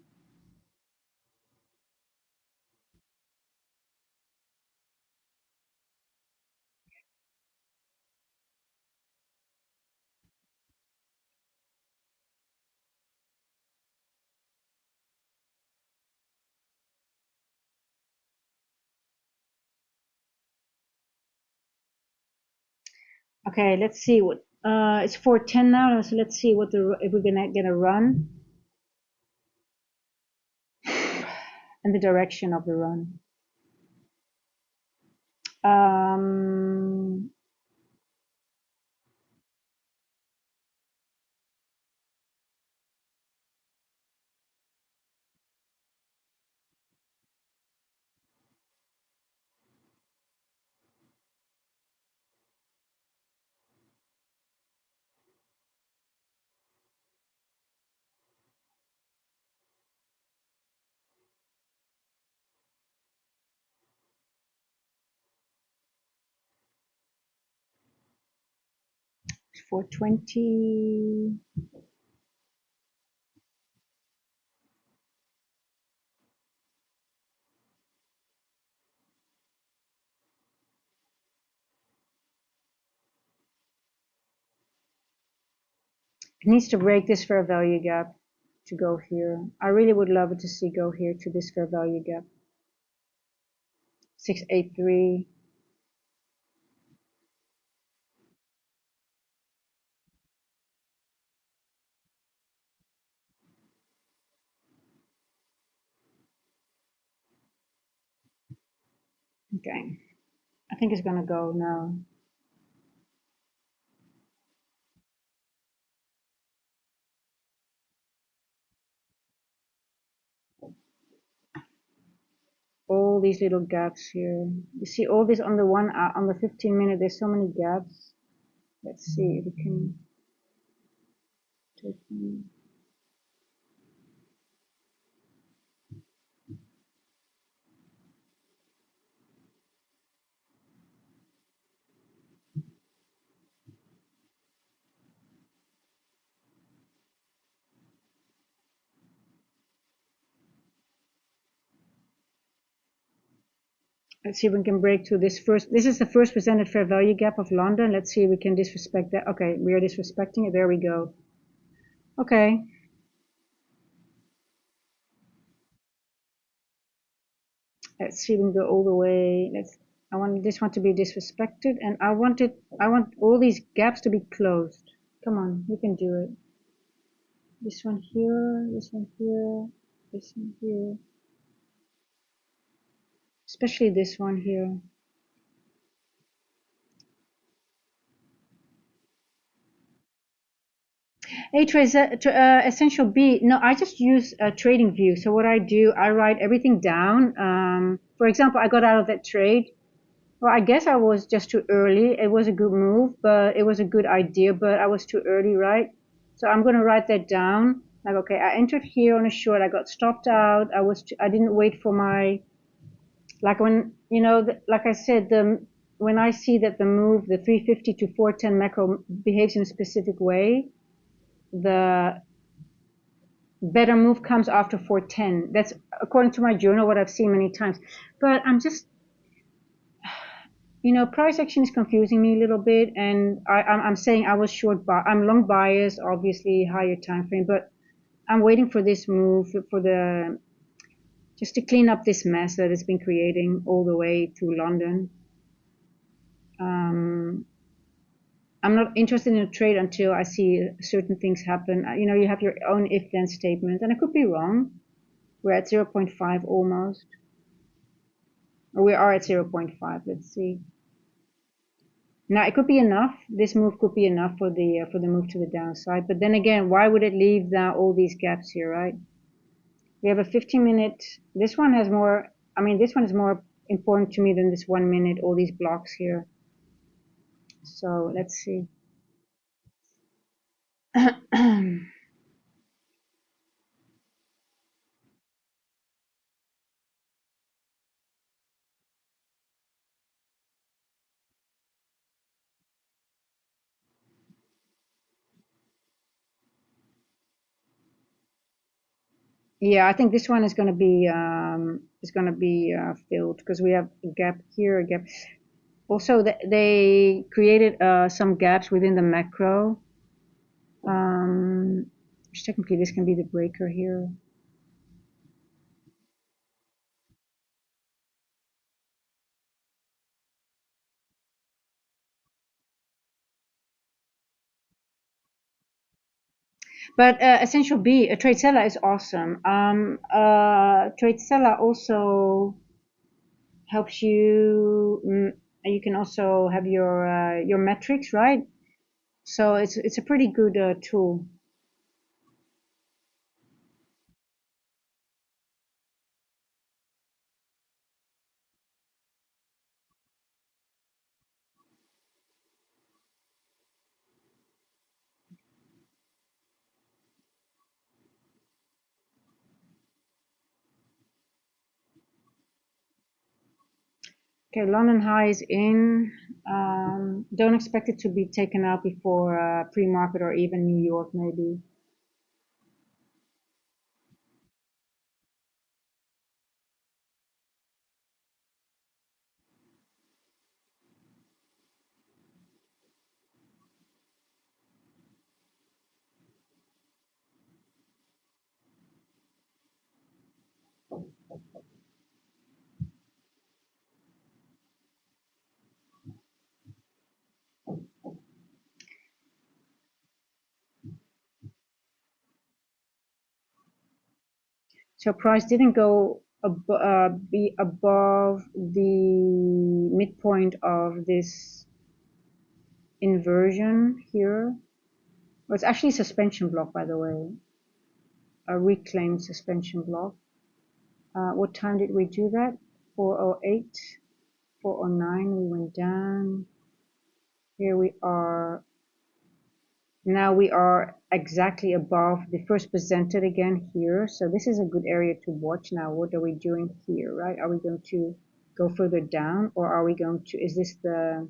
Okay, let's see what. It's 410 now, so let's see what the if we're gonna get a run and the direction of the run. 420. It needs to break this fair value gap to go here. I really would love it to see go here to this fair value gap. 683. Okay. I think it's gonna go now. All these little gaps here. You see all this on the on the 15 minute. There's so many gaps. Let's see if we can take them. Let's see if we can break through this first. This is the first presented fair value gap of London. Let's see if we can disrespect that. Okay, we are disrespecting it. There we go. Okay. Let's see if we can go all the way. I want this one to be disrespected, and I want all these gaps to be closed. Come on, you can do it. This one here, this one here, this one here. Especially this one here. Essential B. No, I just use Trading View. So what I do, I write everything down. For example, I got out of that trade. Well, I guess I was just too early. It was a good move, but it was a good idea, but I was too early, right? So I'm going to write that down. Like, okay, I entered here on a short. I got stopped out. I didn't wait for my, like when, like I said, when I see that the move, the 350 to 410 macro behaves in a specific way, the better move comes after 410. That's according to my journal, what I've seen many times. But I'm just, price action is confusing me a little bit, and I'm saying I was short, I'm long bias, obviously higher time frame, but I'm waiting for this move for the just to clean up this mess that it's been creating all the way to London. I'm not interested in a trade until I see certain things happen. You know, you have your own if-then statement, and I could be wrong. We're at zero point 0.5 almost. Or we are at zero point 0.5. Let's see. Now it could be enough. This move could be enough for the move to the downside. But then again, why would it leave all these gaps here, right? We have a 15-minute. This one has more. I mean, this one is more important to me than this 1 minute. All these blocks here. So let's see. Yeah, I think this one is going to be filled because we have a gap here, a gap. Also, they created some gaps within the macro. Which technically this can be the breaker here. But Essential B, a trade seller is awesome. Trade seller also helps you. You can also have your metrics, right? So it's a pretty good tool. Okay, London high is in. Don't expect it to be taken out before pre-market or even New York maybe. So price didn't go be above the midpoint of this inversion here. Well, it's actually a suspension block, by the way, a reclaimed suspension block. What time did we do that? 4:08, 4:09. We went down. Here we are. Now we are exactly above the first presented again here. So this is a good area to watch. Now, what are we doing here, right? Are we going to go further down, or are we going to, is this the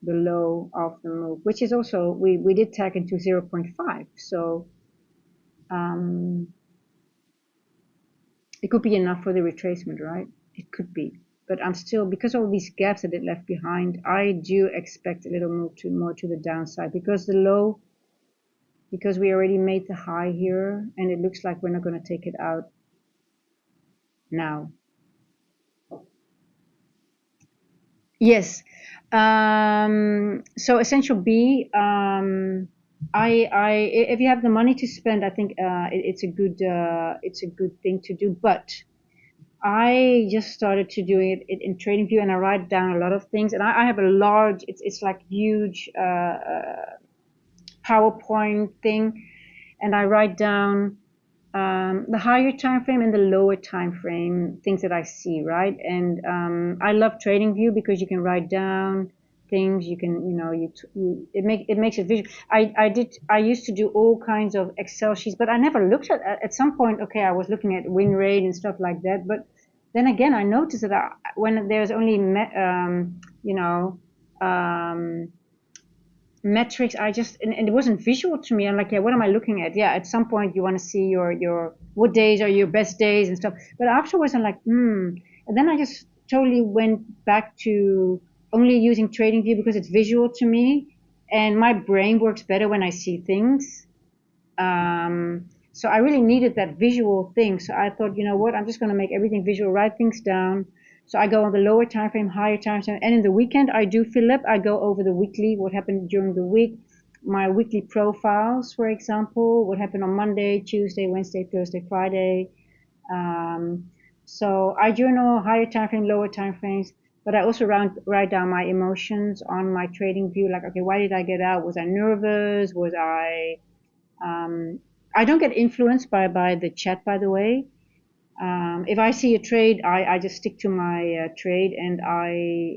low of the move? Which is also, we did tag into 0.5. So it could be enough for the retracement, right? It could be. But I'm still, because all these gaps that it left behind, I do expect a little move to more to the downside because the low, because we already made the high here and it looks like we're not going to take it out now. Yes. So Essential B, if you have the money to spend, I think it's a good thing to do. But I just started to do it in TradingView, and I write down a lot of things. And I have a large, it's like huge PowerPoint thing, and I write down the higher time frame and the lower time frame things that I see, right? And I love TradingView because you can write down things. You can, it makes it visual. I used to do all kinds of Excel sheets, but I never looked at some point. Okay, I was looking at win rate and stuff like that, but then again, I noticed that when there's only metrics, and it wasn't visual to me. I'm like, yeah, what am I looking at? Yeah, at some point you want to see your what days are your best days and stuff. But afterwards I'm like, and then I just totally went back to only using TradingView because it's visual to me and my brain works better when I see things. So I really needed that visual thing. So I thought, you know what, I'm just going to make everything visual, write things down. So I go on the lower time frame, higher time frame, and in the weekend I do fill up. I go over the weekly, what happened during the week, my weekly profiles, for example, what happened on Monday, Tuesday, Wednesday, Thursday, Friday. So I journal higher time frame, lower time frames, but I also write down my emotions on my trading view. Like, okay, why did I get out? Was I nervous? Was I don't get influenced by the chat, by the way. If I see a trade, I just stick to my trade, and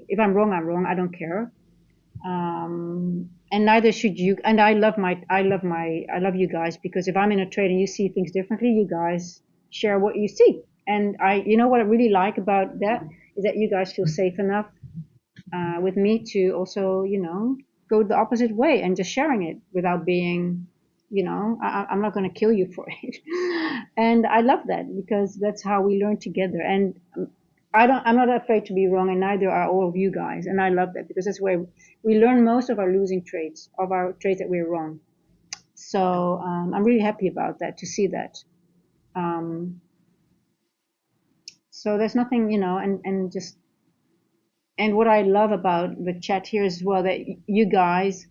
if I'm wrong, I'm wrong. I don't care. And neither should you. And I love you guys, because if I'm in a trade and you see things differently, you guys share what you see. And you know what I really like about that is that you guys feel safe enough with me to also, go the opposite way and just sharing it without being, I'm not going to kill you for it. And I love that, because that's how we learn together. And I'm not afraid to be wrong, and neither are all of you guys. And I love that, because that's where we learn most of our losing trades, of our trades that we're wrong. So I'm really happy about that, to see that. So there's nothing, and what I love about the chat here as well, that you guys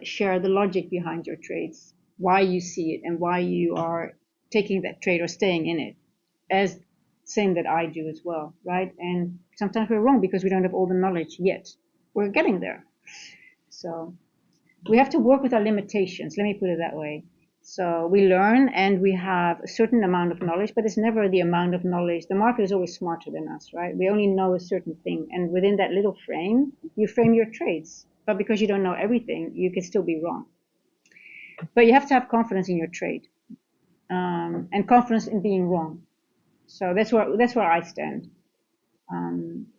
share the logic behind your trades, why you see it, and why you are taking that trade or staying in it, as same that I do as well, right? And sometimes we're wrong because we don't have all the knowledge yet. We're getting there. So we have to work with our limitations, let me put it that way. So we learn and we have a certain amount of knowledge, but it's never the amount of knowledge. The market is always smarter than us, right? We only know a certain thing. And within that little frame, you frame your trades. But because you don't know everything, you can still be wrong. But you have to have confidence in your trade, and confidence in being wrong. So that's where I stand.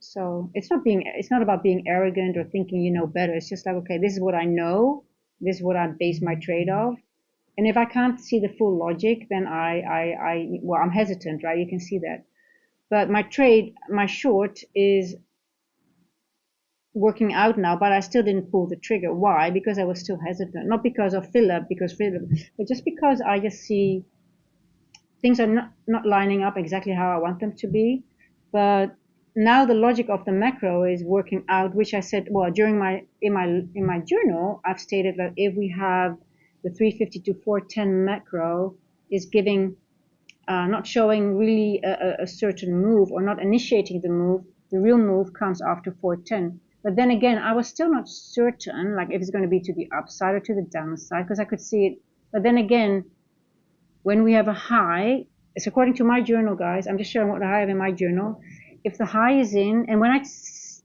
So it's not about being arrogant or thinking you know better. It's just like, okay, this is what I know. This is what I base my trade off. And if I can't see the full logic, then I'm hesitant, right? You can see that. But my short is working out now, but I still didn't pull the trigger. Why? Because I was still hesitant. Not because of fill up, but just because I just see things are not lining up exactly how I want them to be. But now the logic of the macro is working out, which I said, well, in my journal, I've stated that if we have the 350 to 410 macro is giving, not showing really a certain move, or not initiating the move, the real move comes after 410. But then again, I was still not certain, like if it's going to be to the upside or to the downside, because I could see it. But then again, when we have a high, it's according to my journal, guys. I'm just showing what I have in my journal. If the high is in, and when I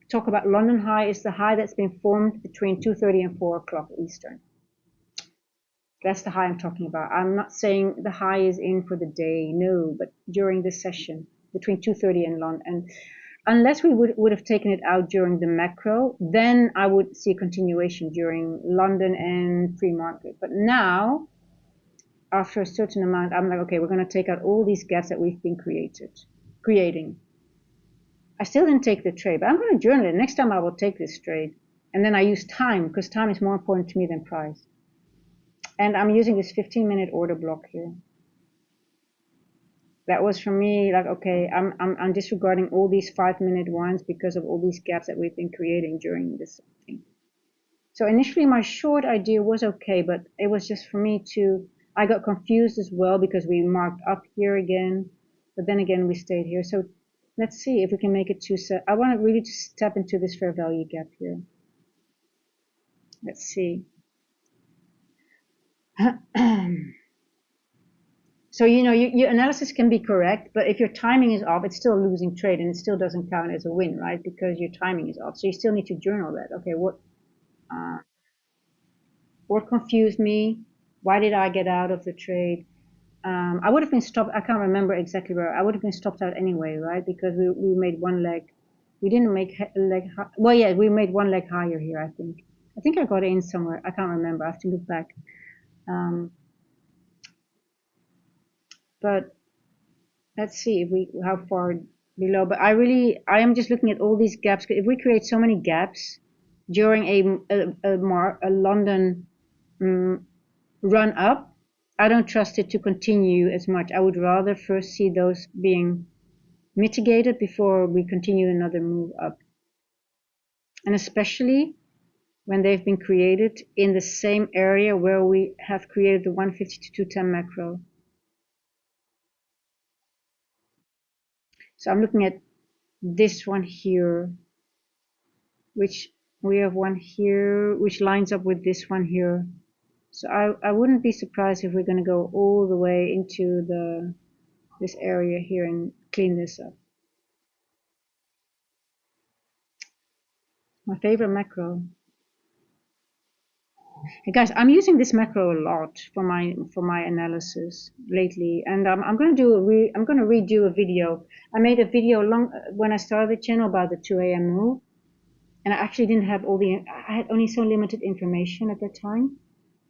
talk about London high, it's the high that's been formed between 2:30 and 4 o'clock Eastern. That's the high I'm talking about. I'm not saying the high is in for the day, no, but during the session between 2:30 and London. And unless we would have taken it out during the macro, then I would see a continuation during London and pre-market. But now, after a certain amount, I'm like, okay, we're going to take out all these gaps that we've been creating. I still didn't take the trade, but I'm going to journal it. Next time I will take this trade. And then I use time, because time is more important to me than price. And I'm using this 15-minute order block here. That was for me like, okay, I'm disregarding all these 5-minute ones because of all these gaps that we've been creating during this thing. So initially my short idea was okay, but it was just for me I got confused as well, because we marked up here again, but then again we stayed here. So let's see if we can make it I want to really just step into this fair value gap here. Let's see. So, your analysis can be correct, but if your timing is off, it's still a losing trade, and it still doesn't count as a win, right? Because your timing is off. So you still need to journal that. Okay, what confused me? Why did I get out of the trade? I would have been stopped. I can't remember exactly where. I would have been stopped out anyway, right? Because we made one leg. We didn't make a leg. Well, yeah, we made one leg higher here, I think. I think I got in somewhere. I can't remember. I have to look back. But let's see how far below. But I am just looking at all these gaps. If we create so many gaps during a London run up, I don't trust it to continue as much. I would rather first see those being mitigated before we continue another move up. And especially when they've been created in the same area where we have created the 150 to 210 macro. So I'm looking at this one here, which we have one here, which lines up with this one here. So I wouldn't be surprised if we're going to go all the way into this area here and clean this up. My favorite macro. Hey guys, I'm using this macro a lot for my analysis lately, and I'm going to I'm going to redo a video. I made a video long when I started the channel about the 2 a.m. move, and I actually didn't have I had only so limited information at that time.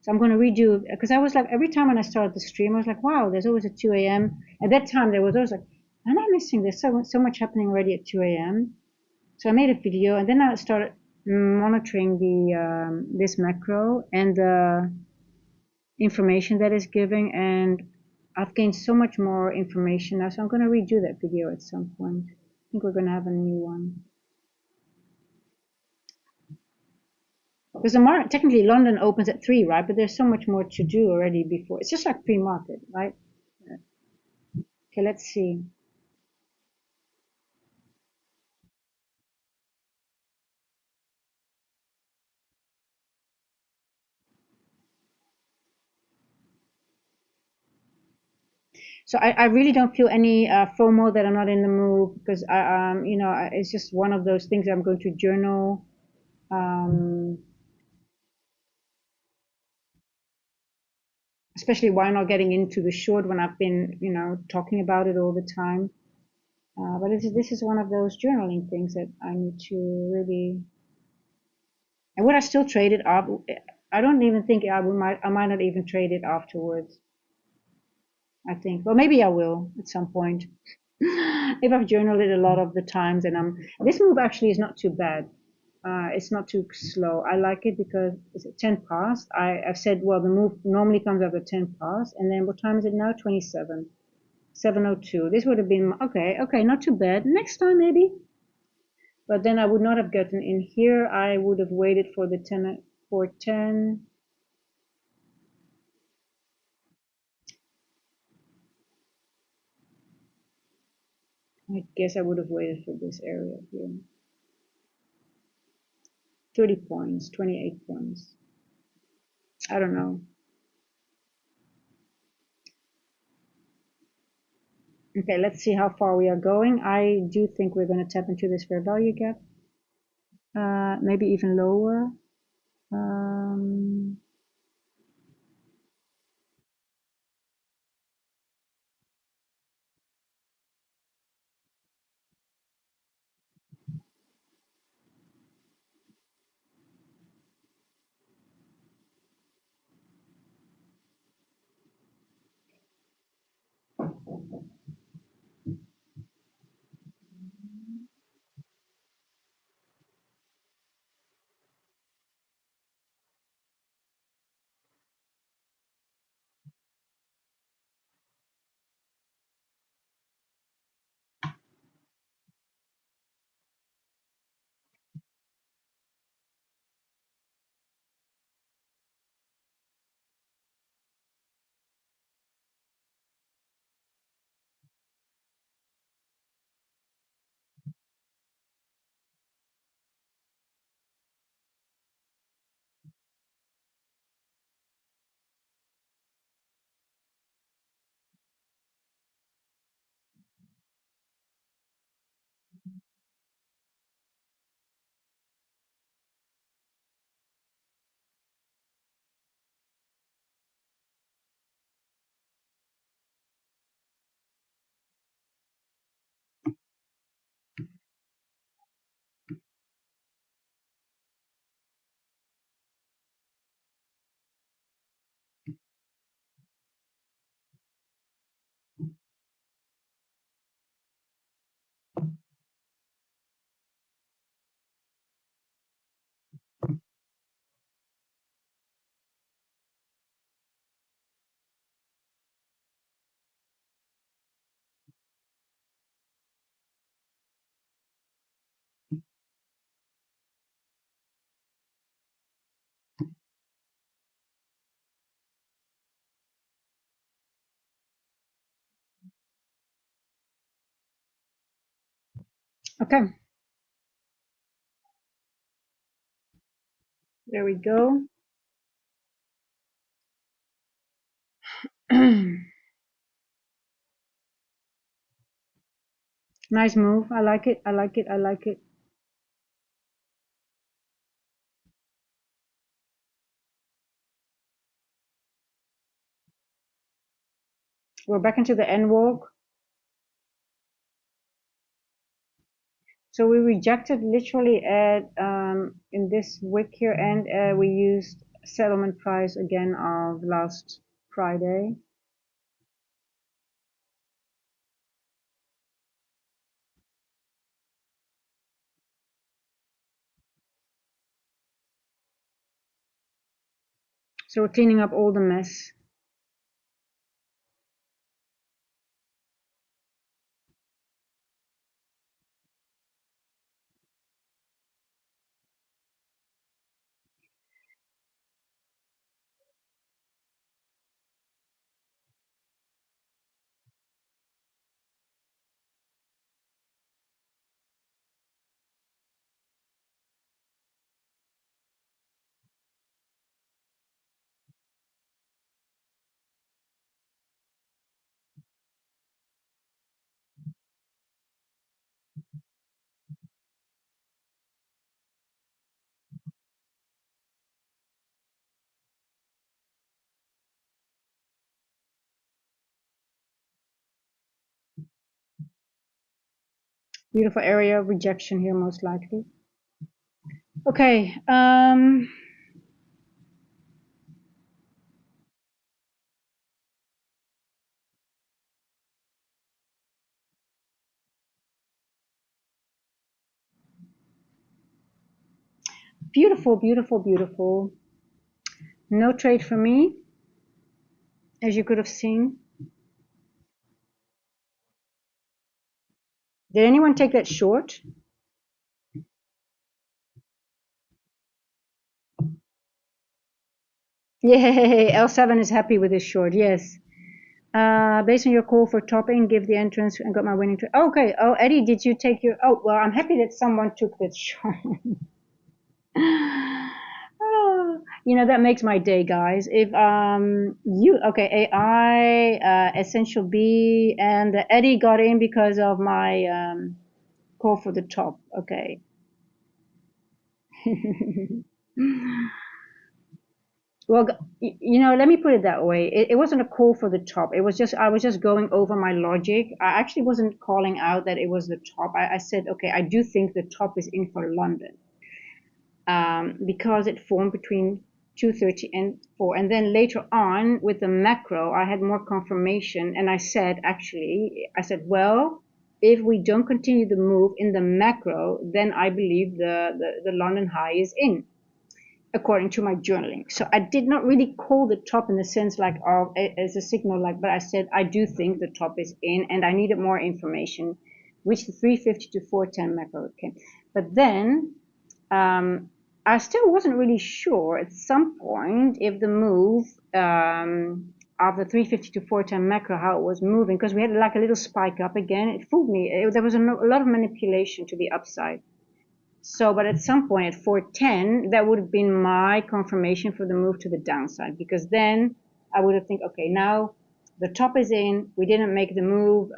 So I'm going to redo, because I was like, every time when I started the stream, I was like, wow, there's always a 2 a.m. At that time, there was always like, am I missing? There's so much happening already at 2 a.m. So I made a video, and then I started monitoring this macro and the information that is giving, and I've gained so much more information now. So I'm going to redo that video at some point. I think we're going to have a new one. Because the market, technically London opens at 3, right? But there's so much more to do already before. It's just like pre-market, right? Okay, let's see. So I really don't feel any FOMO that I'm not in the move, because it's just one of those things I'm going to journal. Especially why not getting into the short when I've been, talking about it all the time. But this is one of those journaling things that I need to really. And would I still trade it up? I don't even think I might not even trade it afterwards. I think, well, maybe I will at some point. If I've journaled it a lot of the times, and this move actually is not too bad. It's not too slow. I like it because it's at 10 past. I've said, well, the move normally comes after 10 past, and then what time is it now? 27, 7:02. This would have been okay, not too bad. Next time maybe, but then I would not have gotten in here. I would have waited for the 10 for 10. I guess I would have waited for this area here. 30 points, 28 points. I don't know. Okay, let's see how far we are going. I do think we're going to tap into this fair value gap. Maybe even lower. Um, Okay, there we go. Nice move. I like it. I like it. I like it. We're back into the end walk. So we rejected literally at in this wick here, and we used settlement price again of last Friday. So we're cleaning up all the mess. Beautiful area of rejection here, most likely. Okay. Beautiful, beautiful, beautiful. No trade for me, as you could have seen. Did anyone take that short? Yay! L7 is happy with this short. Yes. Based on your call for topping, give the entrance and got my winning trade. Okay. Oh, Eddie, did you take your? Oh, well, I'm happy that someone took that short. Oh, that makes my day, guys. If you okay, AI, Essential B, and Eddie got in because of my call for the top. Okay. Well, let me put it that way. It wasn't a call for the top. It was just I was just going over my logic. I actually wasn't calling out that it was the top. I said, okay, I do think the top is in for London, because it formed between 2:30 and 4. And then later on with the macro, I had more confirmation, and I said, well, if we don't continue the move in the macro, then I believe the London high is in, according to my journaling. So I did not really call the top in the sense like as a signal, like, but I said I do think the top is in, and I needed more information, which the 350 to 410 macro came. But then I still wasn't really sure at some point if the move of the 350 to 410 macro, how it was moving, because we had like a little spike up again. It fooled me. There was a lot of manipulation to the upside. So, but at some point at 410, that would have been my confirmation for the move to the downside, because then I would have think, okay, now the top is in. We didn't make the move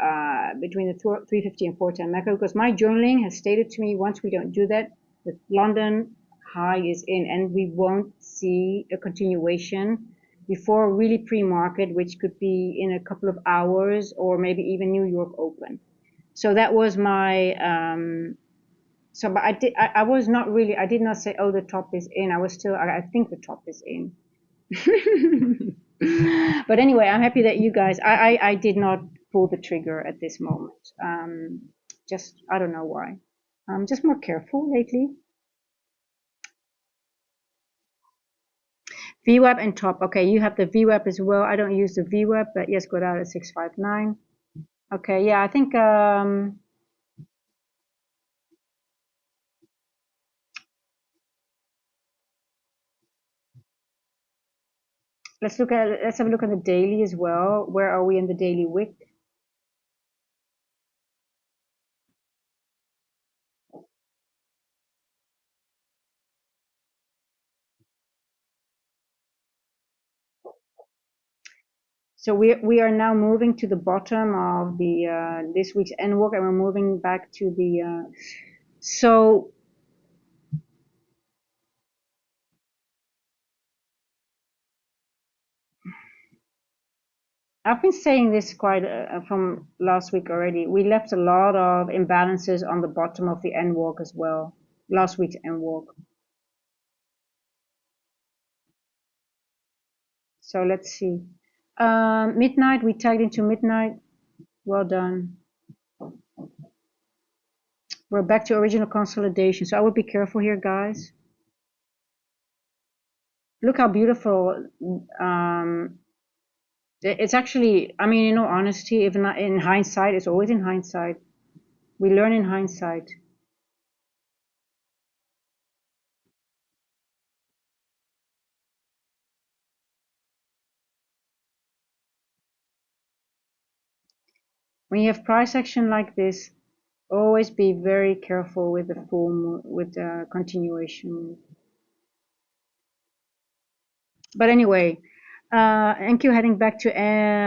between the 350 and 410 macro, because my journaling has stated to me, once we don't do that, the London high is in, and we won't see a continuation before really pre-market, which could be in a couple of hours or maybe even New York open. So that was my but I was not really, I did not say, oh, the top is in. I was still, I think the top is in. But anyway, I'm happy that you guys, I did not pull the trigger at this moment. Just, I don't know why. I'm just more careful lately. VWAP and top. Okay, you have the VWAP as well. I don't use the VWAP, but yes, got out at 659. Okay, yeah, I think let's have a look at the daily as well. Where are we in the daily wick? So we are now moving to the bottom of the this week's end work, and we're moving back to the so I've been saying this quite from last week already. We left a lot of imbalances on the bottom of the end walk as well. Last week's end walk. So let's see. Midnight, we tagged into midnight. Well done. We're back to original consolidation. So I would be careful here, guys. Look how beautiful. It's actually, I mean, in all honesty, even in hindsight, it's always in hindsight. We learn in hindsight. When you have price action like this, always be very careful with the with the continuation. But anyway, NQ heading back to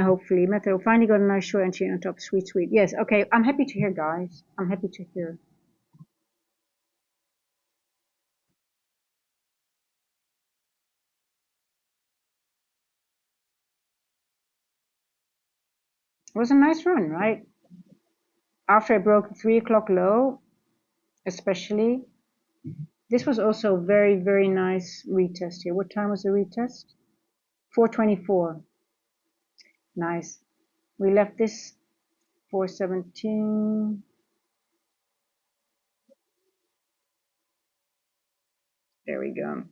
hopefully Method finally got a nice short entry on top. Sweet, sweet. Yes, okay. I'm happy to hear, guys. I'm happy to hear. It was a nice run, right? After I broke the 3 o'clock low, especially. This was also very, very nice retest here. What time was the retest? 4:24. Nice. We left this 4:17. There we go.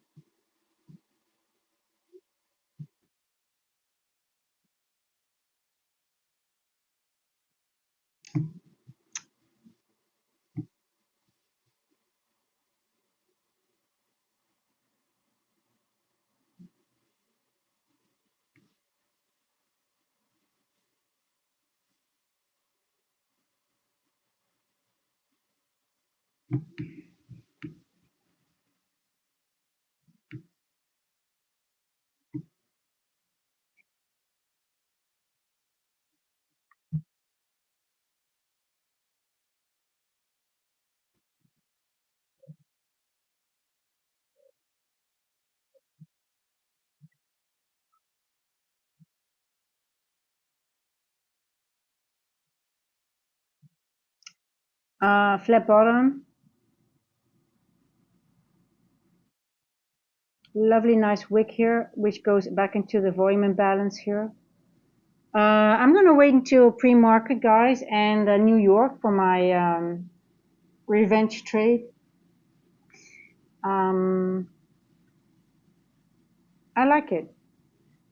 Flat bottom. Lovely, nice wick here, which goes back into the volume imbalance here. I'm going to wait until pre-market, guys, and New York for my revenge trade. Um, I like it.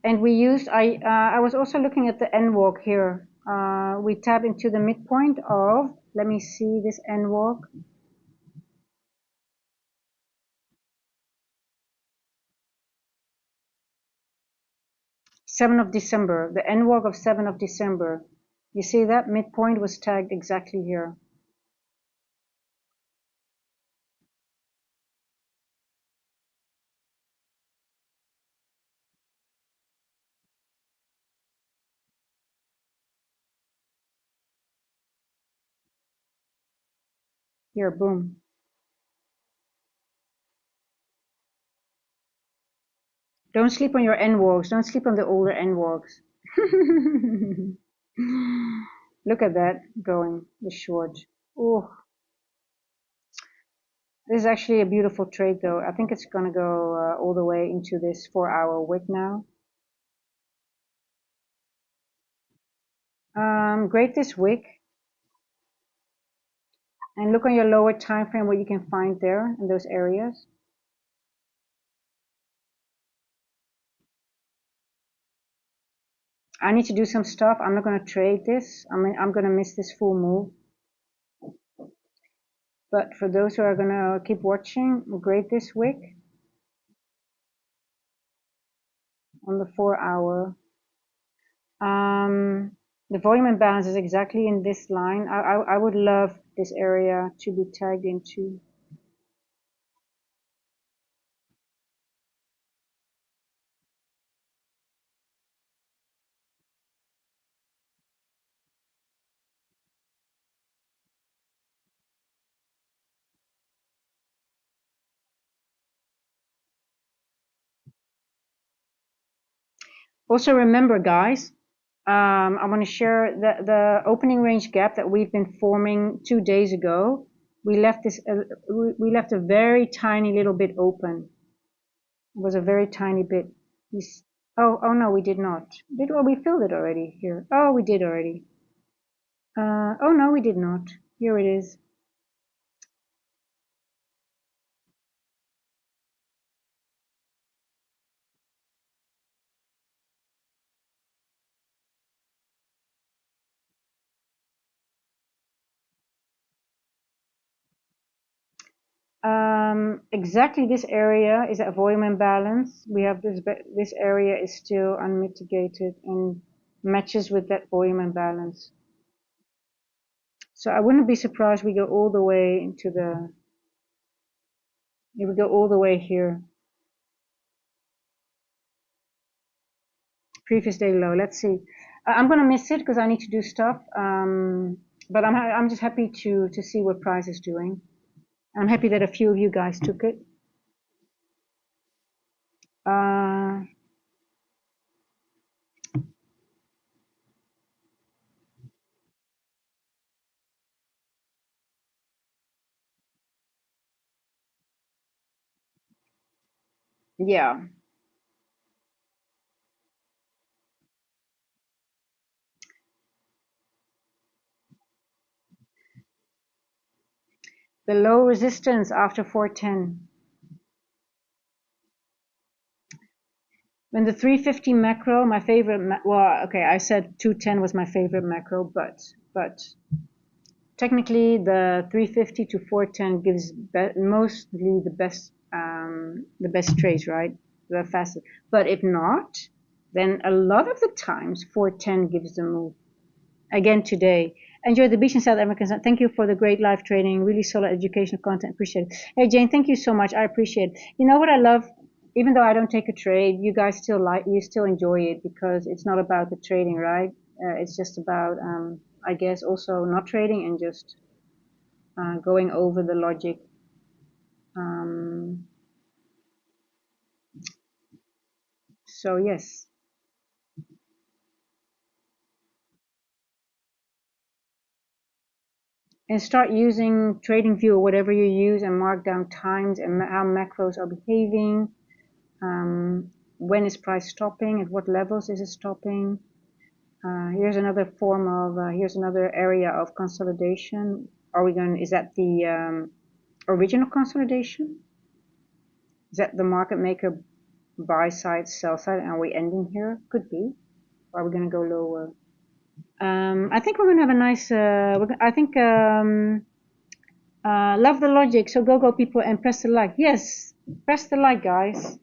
And we used, I was also looking at the N walk here. We tap into the midpoint of, let me see this N walk. 7 of December, the N walk of 7 of December. You see that midpoint was tagged exactly here. Here, boom. Don't sleep on your N walks. Don't sleep on the older N walks. Look at that going, the short. Oh, this is actually a beautiful trade though. I think it's gonna go all the way into this 4-hour wick now. Grade this wick and look on your lower time frame what you can find there in those areas. I need to do some stuff. I'm not gonna trade this. I'm gonna miss this full move. But for those who are gonna keep watching, grade this wick on the 4-hour. The volume imbalance is exactly in this line. I would love this area to be tagged into. Also remember, guys, I want to share the opening range gap that we've been forming 2 days ago. We left this, we left a very tiny little bit open. It was a very tiny bit. Oh no, we did not. We filled it already here? Oh, we did already. Oh no, we did not. Here it is. Exactly this area is at volume imbalance. We have this area is still unmitigated and matches with that volume imbalance. So I wouldn't be surprised we go all the way into the, if we go all the way here. Previous day low. Let's see. I'm gonna miss it because I need to do stuff. But I'm just happy to see what price is doing. I'm happy that a few of you guys took it. Yeah. The low resistance after 410. When the 350 macro, my favorite, well, okay, I said 210 was my favorite macro, but technically the 350 to 410 gives mostly the best trades, right? The fastest. But if not, then a lot of the times 410 gives the move. Again today. Enjoy the beach in South Africa. Thank you for the great live training. Really solid educational content. Appreciate it. Hey Jane, thank you so much. I appreciate it. You know what I love? Even though I don't take a trade, you guys you still enjoy it because it's not about the trading, right? It's just about, I guess, also not trading and just going over the logic. Um, so yes. And start using TradingView or whatever you use and mark down times and how macros are behaving. When is price stopping? At what levels is it stopping? Here's another form of, here's another area of consolidation. Is that the original consolidation? Is that the market maker buy side, sell side? And are we ending here? Could be. Or are we going to go lower? I think we're going to have a nice, I think, love the logic. So go people and press the like. Yes, press the like, guys.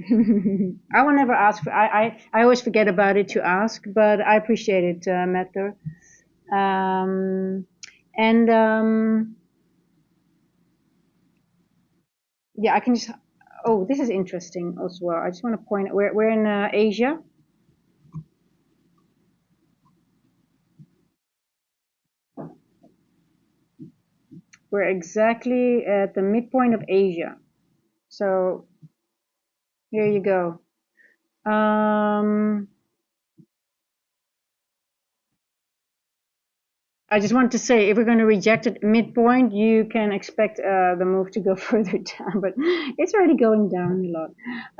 I will never ask for. I always forget about it to ask, but I appreciate it, Matter. And yeah, I can just. Oh, this is interesting as well. I just want to point out we're in Asia. We're exactly at the midpoint of Asia. So here you go. I just want to say, if we're going to reject it midpoint, you can expect the move to go further down, but it's already going down a lot.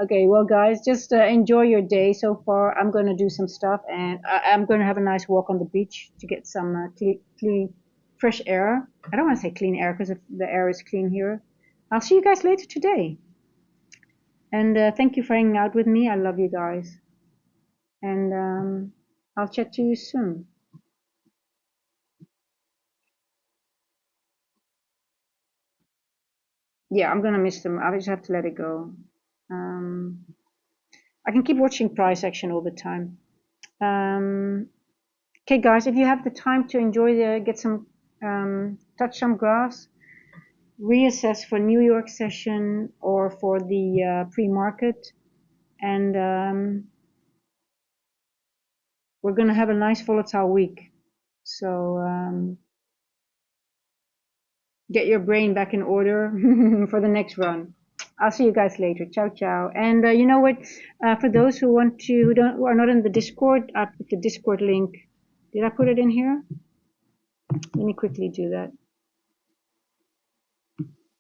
Okay, well, guys, just enjoy your day so far. I'm going to do some stuff, and I'm going to have a nice walk on the beach to get some clean, fresh air. I don't want to say clean air because the air is clean here. I'll see you guys later today. And thank you for hanging out with me. I love you guys. And I'll chat to you soon. Yeah, I'm gonna miss them. I just have to let it go. Um, I can keep watching price action all the time. Okay, guys, if you have the time to enjoy get some, touch some grass, reassess for New York session or for the pre-market, and we're gonna have a nice volatile week. So get your brain back in order for the next run. I'll see you guys later. Ciao, ciao. And you know what? For those who who are not in the Discord, I put the Discord link. Did I put it in here? Let me quickly do that.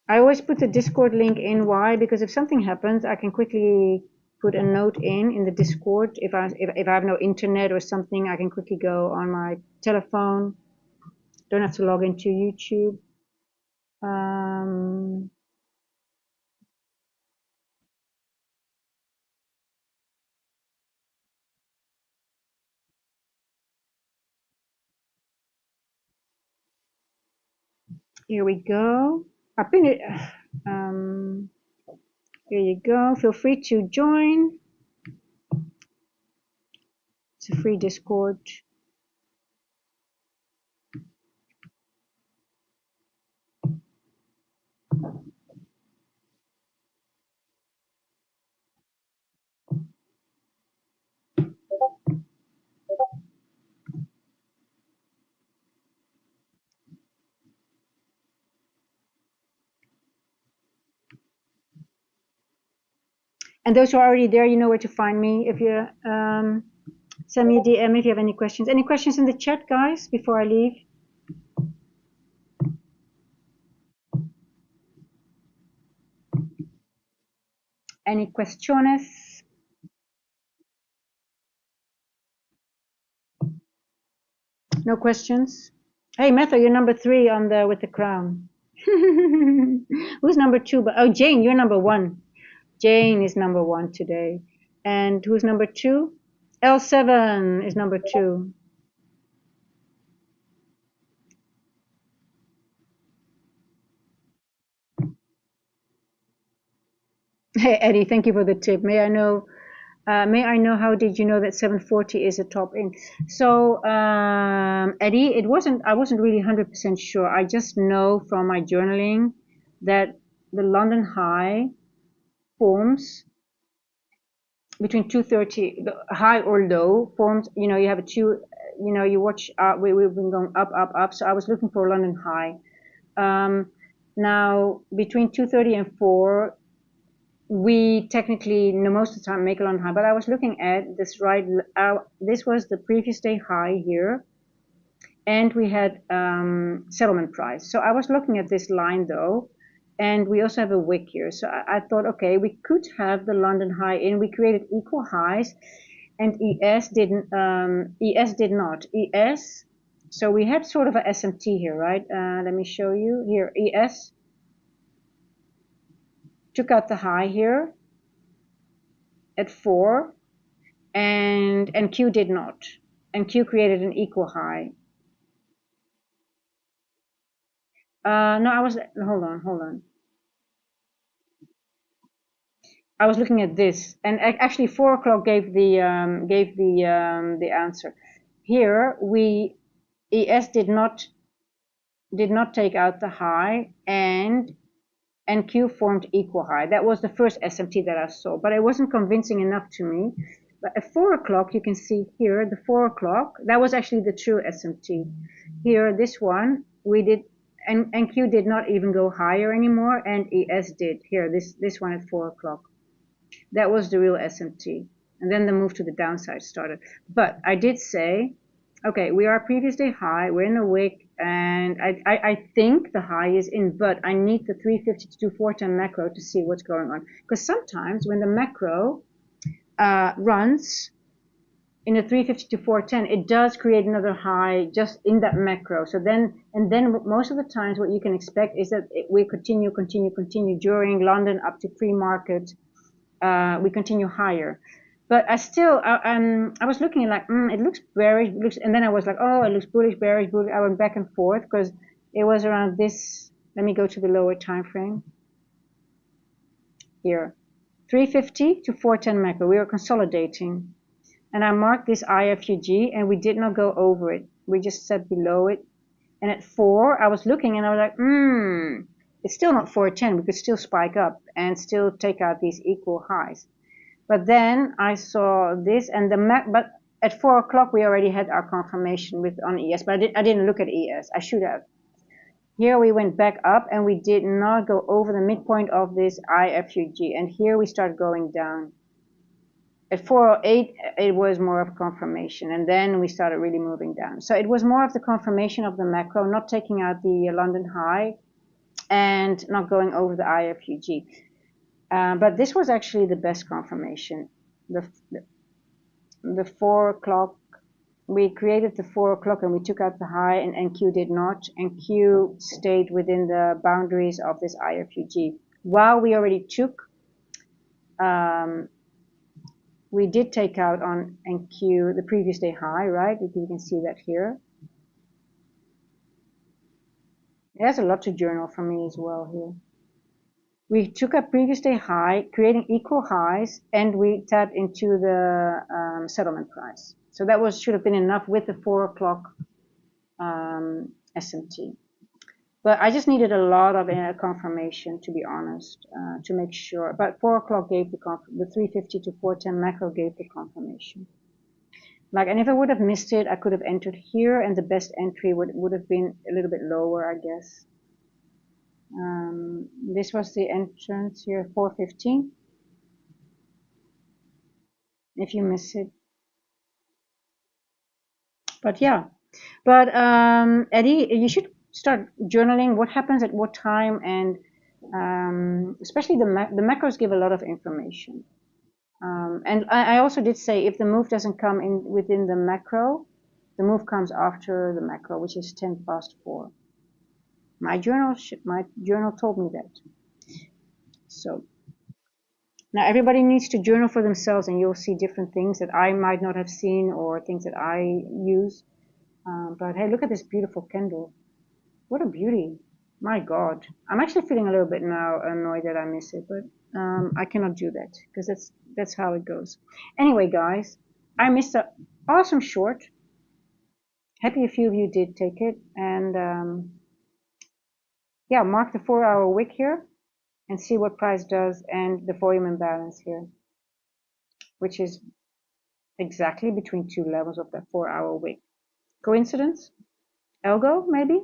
I always put the Discord link in. Why? Because if something happens, I can quickly put a note in the Discord. If I have no internet or something, I can quickly go on my telephone. Don't have to log into YouTube. Here we go. I pinned it. Here you go. Feel free to join. It's a free Discord. And those who are already there, you know where to find me. If you send me a DM if you have any questions. Any questions in the chat, guys, before I leave? Any questiones? No questions? Hey, Metho, you're number 3 on the with the crown. Who's number 2? Oh, Jane, you're number 1. Jane is number 1 today. And who's number 2? L7 is number 2. Hey, Eddie, thank you for the tip. May I know how did you know that 740 is a top in? So, Eddie, I wasn't really 100% sure. I just know from my journaling that the London high forms between 230, the high or low forms, you have a two, you watch, we've been going up, up, up. So I was looking for a London high. Now between 230 and 4, we technically most of the time make a London high, but I was looking at this this was the previous day high here, and we had settlement price. So I was looking at this line though, and we also have a wick here. So I thought, okay, we could have the London high in. We created equal highs, and ES didn't. ES did not. ES. So we had sort of a SMT here, right? Let me show you here. ES took out the high here at 4, and Q did not, and Q created an equal high. No, hold on. I was looking at this, and actually 4 o'clock gave the answer. Here ES did not take out the high, and Q formed equal high. That was the first SMT that I saw, but it wasn't convincing enough to me. But at 4 o'clock, you can see here the 4 o'clock. That was actually the true SMT. Here, this one we did, and Q did not even go higher anymore, and ES did. Here, this one at 4 o'clock. That was the real SMT. And then the move to the downside started. But I did say, okay, we are previous day high, we're in a wick, and I think the high is in, but I need the 350 to 410 macro to see what's going on. Because sometimes when the macro runs in a 350 to 410, it does create another high just in that macro. So then most of the times what you can expect is that we continue during London up to pre-market. We continue higher. But I still, I was looking at it looks bearish, and then I was like, oh, it looks bullish, bearish, bullish. I went back and forth because it was around this. Let me go to the lower time frame. Here, 350 to 410 macro. We were consolidating, and I marked this IFUG, and we did not go over it. We just sat below it, and at 4, I was looking, and I was like, it's still not 410. We could still spike up and still take out these equal highs. But then I saw this, and but at 4 o'clock we already had our confirmation on ES, but I didn't look at ES. I should have. Here we went back up and we did not go over the midpoint of this IFUG. And here we start going down. At 408, it was more of a confirmation. And then we started really moving down. So it was more of the confirmation of the macro, not taking out the London high and not going over the IFUG. But this was actually the best confirmation. The 4 o'clock, we created the 4 o'clock and we took out the high, and NQ did not. NQ stayed within the boundaries of this IFUG. While we already took, we did take out on NQ the previous day high, right? You can see that here. There's a lot to journal for me as well here. We took a previous day high, creating equal highs, and we tapped into the settlement price. So that should have been enough with the 4 o'clock SMT. But I just needed a lot of confirmation, to be honest, to make sure. But 4 o'clock gave the 350 to 410 macro gave the confirmation. And if I would have missed it, I could have entered here, and the best entry would have been a little bit lower, I guess. This was the entrance here, 415. If you miss it. But yeah. But Eddie, you should start journaling what happens at what time, and especially the macros give a lot of information. And I also did say if the move doesn't come in within the macro, the move comes after the macro, which is 10 past 4. My journal told me that. So now everybody needs to journal for themselves, and you'll see different things that I might not have seen or things that I use. But hey, look at this beautiful candle. What a beauty. My God. I'm actually feeling a little bit now annoyed that I miss it, but I cannot do that because that's how it goes. Anyway, guys, I missed an awesome short. Happy a few of you did take it. And yeah, mark the 4-hour wick here and see what price does, and the volume imbalance here, which is exactly between two levels of that 4-hour wick. Coincidence? Algo, maybe?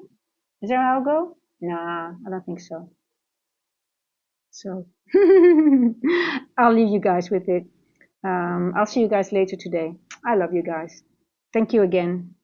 Is there an algo? Nah, I don't think so. So I'll leave you guys with it. I'll see you guys later today. I love you guys. Thank you again.